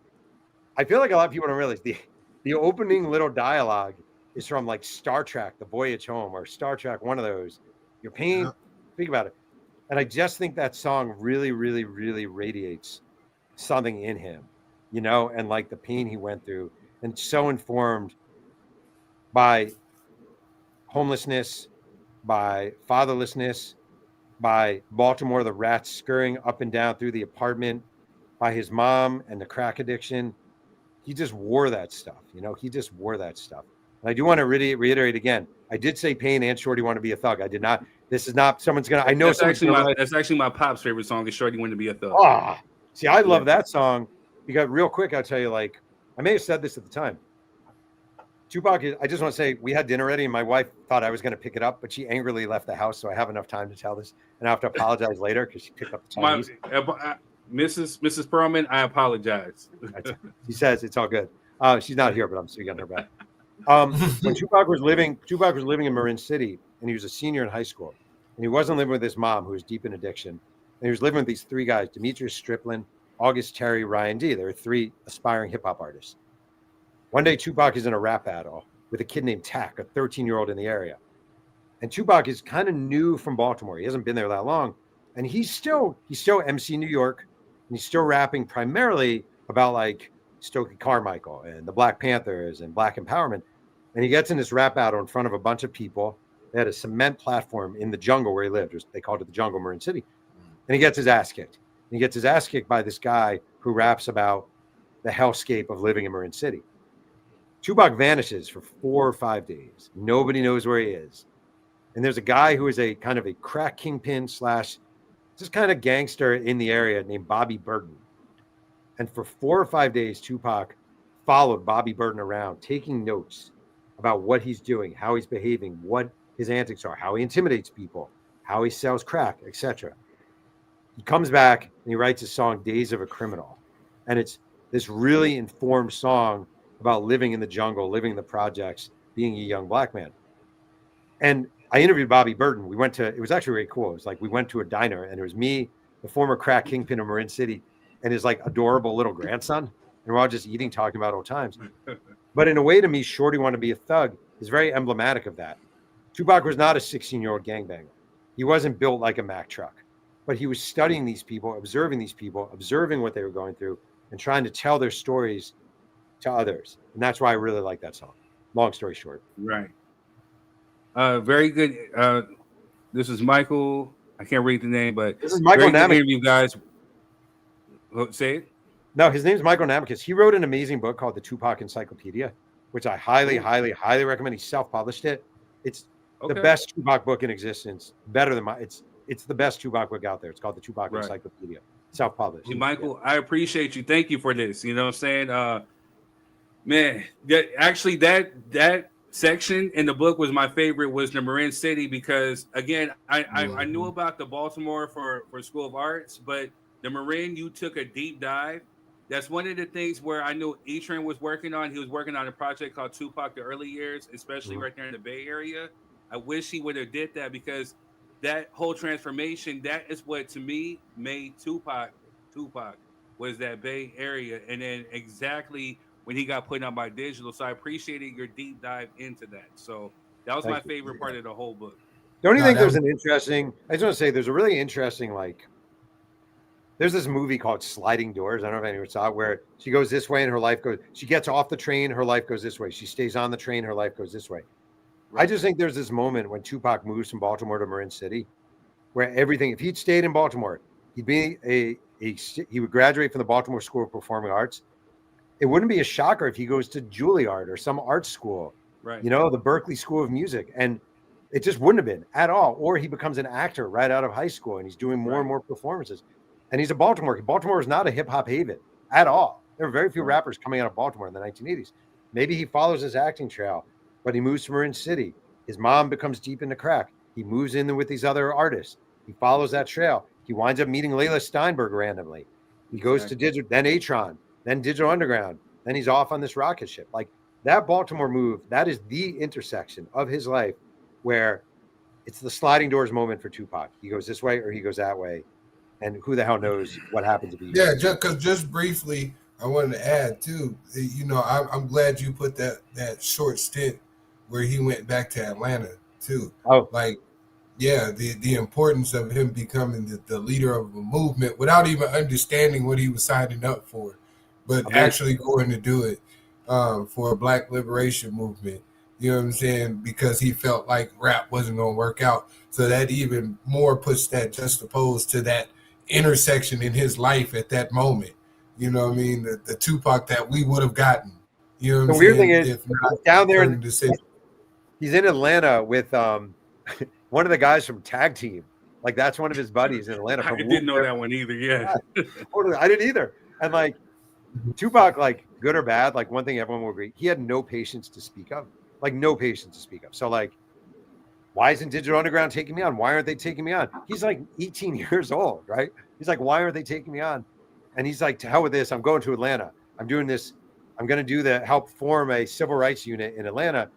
I feel like a lot of people don't realize the opening little dialogue is from like Star Trek, The Voyage Home, or Star Trek, one of those. Your pain, think about it. And I just think that song really, really, really radiates something in him, and like the pain he went through, and so informed by homelessness, by fatherlessness, by Baltimore, the rats scurrying up and down through the apartment, by his mom and the crack addiction. He just wore that stuff, he just wore that stuff. And I do want to reiterate again, I did say Pain and Shorty Want to Be a Thug. I did not. This is not someone's gonna. I know that's actually my pop's favorite song is Shorty Want to Be a Thug. See, I love that song because real quick, I'll tell you. Like, I may have said this at the time. Tupac is. I just want to say we had dinner ready, and my wife thought I was going to pick it up, but she angrily left the house, so I have enough time to tell this, and I have to apologize later because she picked up the Chinese. Mrs. Pearlman, I apologize. She says it's all good. She's not here, but I'm speaking on her back. When Tupac was living in Marin City, and he was a senior in high school, and he wasn't living with his mom, who was deep in addiction, and he was living with these 3 guys: Demetrius Striplin, August Terry, Ryan D. They were 3 aspiring hip hop artists. One day, Tupac is in a rap battle with a kid named Tack, a 13-year-old in the area, and Tupac is kind of new from Baltimore. He hasn't been there that long, and he's still MC New York, and he's still rapping primarily about like Stokely Carmichael and the Black Panthers and Black empowerment. And he gets in this rap battle in front of a bunch of people. They had a cement platform in the jungle where he lived. They called it the jungle, Marin City. And he gets his ass kicked. And he gets his ass kicked by this guy who raps about the hellscape of living in Marin City. Tupac vanishes for 4 or 5 days. Nobody knows where he is. And there's a guy who is a kind of a crack kingpin / just kind of gangster in the area named Bobby Burton. And for 4 or 5 days, Tupac followed Bobby Burton around, taking notes about what he's doing, how he's behaving, what his antics are, how he intimidates people, how he sells crack, etc. He comes back and he writes a song, Days of a Criminal. And it's this really informed song about living in the jungle, living in the projects, being a young Black man. And I interviewed Bobby Burton. It was actually really cool. It was like we went to a diner and it was me, the former crack kingpin of Marin City, and his like adorable little grandson. And we're all just eating, talking about old times. But in a way, to me, Shorty Want to Be a Thug is very emblematic of that. Tupac was not a 16-year-old gangbanger. He wasn't built like a Mack truck, but he was studying these people, observing what they were going through, and trying to tell their stories to others. And that's why I really like that song. Long story short. Right. Very good. This is Michael. I can't read the name, but this is Michael Namicus. You guys. Say it. No, his name's Michael Namicus. He wrote an amazing book called The Tupac Encyclopedia, which I highly, highly, highly recommend. He self-published it. It's the best Tupac book in existence. Better than it's the best Tupac book out there. It's called The Tupac Encyclopedia. Self-published. Hey, Michael, I appreciate you. Thank you for this. You know what I'm saying? Man, that section in the book was my favorite, was the Marin City, because again, I knew about the Baltimore for School of Arts, but the Marin, you took a deep dive. That's one of the things where I knew E-Train was working on. He was working on a project called Tupac, the early years, especially right there in the Bay Area. I wish he would have did that, because that whole transformation, that is what to me made Tupac was that Bay Area. And then exactly when he got put on by digital. So I appreciated your deep dive into that. So that was my favorite part of the whole book. Don't you think there's an interesting, I just want to say there's a really interesting, like, There's this movie called Sliding Doors. I don't know if anyone saw it, where she goes this way and her life goes. She gets off the train, her life goes this way. She stays on the train, her life goes this way. Right. I just think there's this moment when Tupac moves from Baltimore to Marin City, where everything. If he'd stayed in Baltimore, he'd be he would graduate from the Baltimore School of Performing Arts. It wouldn't be a shocker if he goes to Juilliard or some art school, right? You know, the Berkeley School of Music, and it just wouldn't have been at all. Or he becomes an actor right out of high school, and he's doing more and more performances. And he's a Baltimore. Baltimore is not a hip hop haven at all. There were very few rappers coming out of Baltimore in the 1980s. Maybe he follows his acting trail, but he moves to Marin City. His mom becomes deep into crack. He moves in with these other artists. He follows that trail. He winds up meeting Layla Steinberg randomly. He goes to Digital, then Atron, then Digital Underground. Then he's off on this rocket ship. Like that Baltimore move, that is the intersection of his life where it's the sliding doors moment for Tupac. He goes this way or he goes that way. And who the hell knows what happened to be? Yeah, just briefly, I wanted to add too. You know, I'm glad you put that short stint where he went back to Atlanta too. Oh, like, yeah, the importance of him becoming the leader of a movement without even understanding what he was signing up for, but actually going to do it for a Black liberation movement. You know what I'm saying? Because he felt like rap wasn't going to work out. So that even more puts that juxtaposed to that intersection in his life at that moment. You know what I mean? The Tupac that we would have gotten. You know what I'm saying? The weird thing is, down there, he's in Atlanta with one of the guys from Tag Team. Like, that's one of his buddies in Atlanta. I didn't know that one either, yeah. I didn't either. And, like, Tupac, like, good or bad, like, one thing everyone will agree, he had no patience to speak of. Like, no patience to speak of. So, like, why isn't Digital Underground taking me on? Why aren't they taking me on? He's like 18 years old, right? He's like, why aren't they taking me on? And he's like, to hell with this. I'm going to Atlanta. I'm doing this. I'm going to help form a civil rights unit in Atlanta.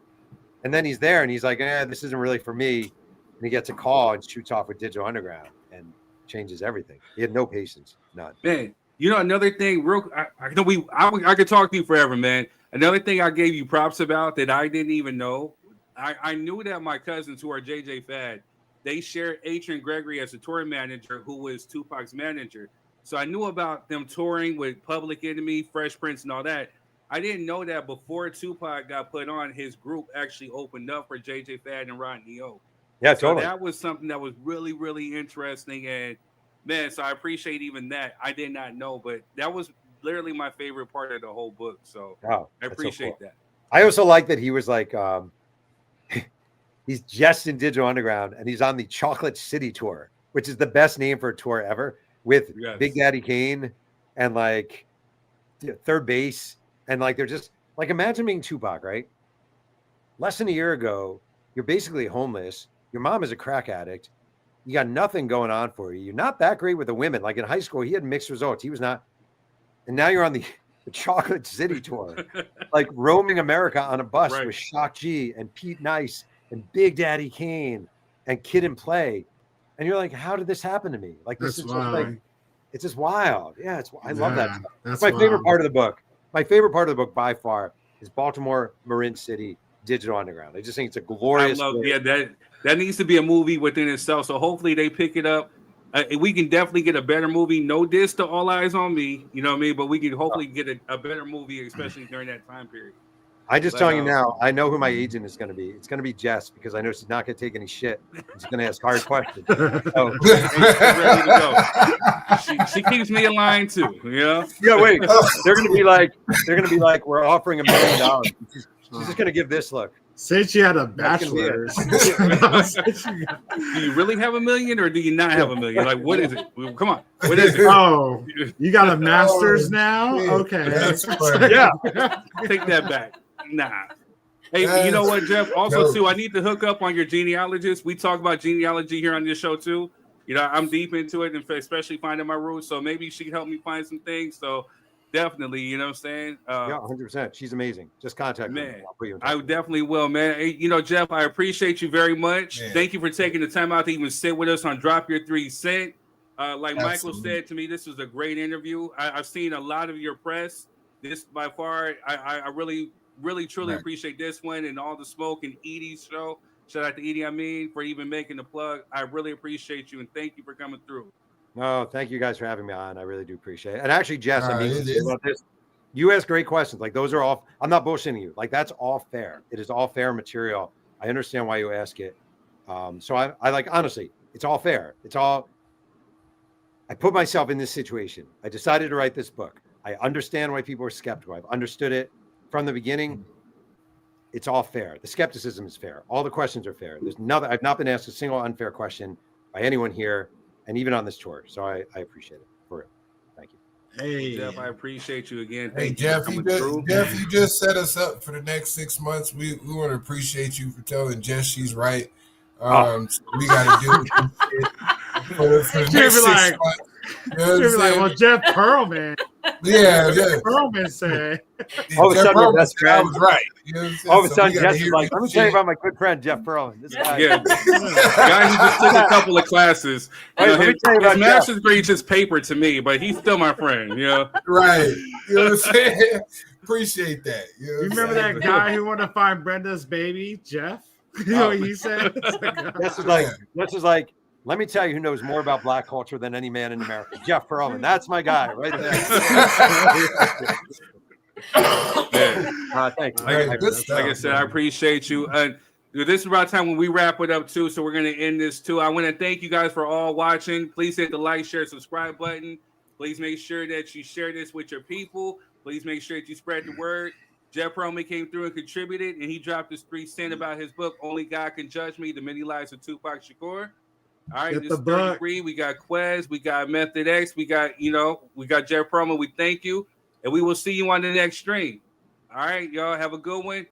And then he's there and he's like, this isn't really for me. And he gets a call and shoots off with Digital Underground and changes everything. He had no patience, none. Man, you know, another thing, I could talk to you forever, man. Another thing I gave you props about that I didn't even know. I knew that my cousins who are JJ Fad, they shared Adrian Gregory as a touring manager who was Tupac's manager. So I knew about them touring with Public Enemy, Fresh Prince, and all that. I didn't know that before Tupac got put on, his group actually opened up for JJ Fad and Rodney O. Yeah, so totally. That was something that was really, really interesting. And, man, so I appreciate even that. I did not know, but that was literally my favorite part of the whole book. So I appreciate that. I also like that he was like he's just in Digital Underground and he's on the Chocolate City tour, which is the best name for a tour ever, with Big Daddy Kane and like Third Base. And like, they're just like, imagine being Tupac, right? Less than a year ago, you're basically homeless. Your mom is a crack addict. You got nothing going on for you. You're not that great with the women. Like in high school, he had mixed results. He was not. And now you're on the Chocolate City tour, like roaming America on a bus with Shock G and Pete Nice and Big Daddy Kane and Kid and Play. And you're like, how did this happen to me? Like, this is just like, it's just wild. Yeah, I love that stuff. That's my favorite part of the book. My favorite part of the book by far is Baltimore, Marin City, Digital Underground. I just think it's a glorious. That needs to be a movie within itself. So hopefully they pick it up. We can definitely get a better movie. No diss to All Eyes on Me, you know what I mean? But we can hopefully get a better movie, especially during that time period. I just telling you now, I know who my agent is going to be. It's going to be Jess, because I know she's not going to take any shit. She's going to ask hard questions. So, ready to go. She keeps me in line too, you know? Yeah, wait. They're going to be like, we're offering $1 million. She's just going to give this look. Since you had a bachelor's. Do you really have $1 million or do you not have $1 million? Like, what is it? Come on. What is it? Oh, you got a master's now? Okay. Yeah. Take that back. Nah. Hey, you know what, Jeff? Also, too, I need to hook up on your genealogist. We talk about genealogy here on this show, too. You know, I'm deep into it, and especially finding my roots. So maybe she can help me find some things. So definitely, you know what I'm saying? Yeah, 100%. She's amazing. Just contact me. I definitely will, man. Hey, you know, Jeff, I appreciate you very much. Man. Thank you for taking the time out to even sit with us on Drop Your 3 Cent. Like Michael said to me, this was a great interview. I've seen a lot of your press. This, by far, I really truly appreciate this one and all the smoke and Edie's show. Shout out to Edie, for even making the plug. I really appreciate you and thank you for coming through. No, thank you guys for having me on. I really do appreciate it. And actually, Jess, I mean, about this, you ask great questions. Like those are all. I'm not bullshitting you. Like that's all fair. It is all fair material. I understand why you ask it. So I like honestly, it's all fair. It's all. I put myself in this situation. I decided to write this book. I understand why people are skeptical. I've understood it from the beginning. It's all fair. The skepticism is fair. All the questions are fair. There's nothing. I've not been asked a single unfair question by anyone here, and even on this tour. So I appreciate it for real. Thank you. Hey Jeff, I appreciate you again. Hey Jeff, you just set us up for the next 6 months. We want to appreciate you for telling Jess she's right. So we got to do it for the next 6 months. You know well, Jeff Pearlman. Yeah. Pearlman said. All of a sudden, your best friend. I was right. You know all of a sudden, Jess is like, let me tell you about my good friend, Jeff Pearlman. This guy. Yeah. Guy who just took a couple of classes. Let me tell you about his master's degree just paper to me, but he's still my friend. You know? Right. You know what I'm saying? Appreciate that. You remember that guy who wanted to find Brenda's baby, Jeff? You know what he said? This is like, let me tell you who knows more about Black culture than any man in America. Jeff Pearlman. That's my guy right there. Thank you. Like I said, I appreciate you. This is about time when we wrap it up too, so we're going to end this too. I want to thank you guys for all watching. Please hit the like, share, subscribe button. Please make sure that you share this with your people. Please make sure that you spread the word. Jeff Pearlman came through and contributed, and he dropped his 3 cents about his book, Only God Can Judge Me, The Many Lives of Tupac Shakur. All right, this is 33. We got Quez, we got Method X, we got Jeff Pearlman. We thank you, and we will see you on the next stream. All right, y'all have a good one.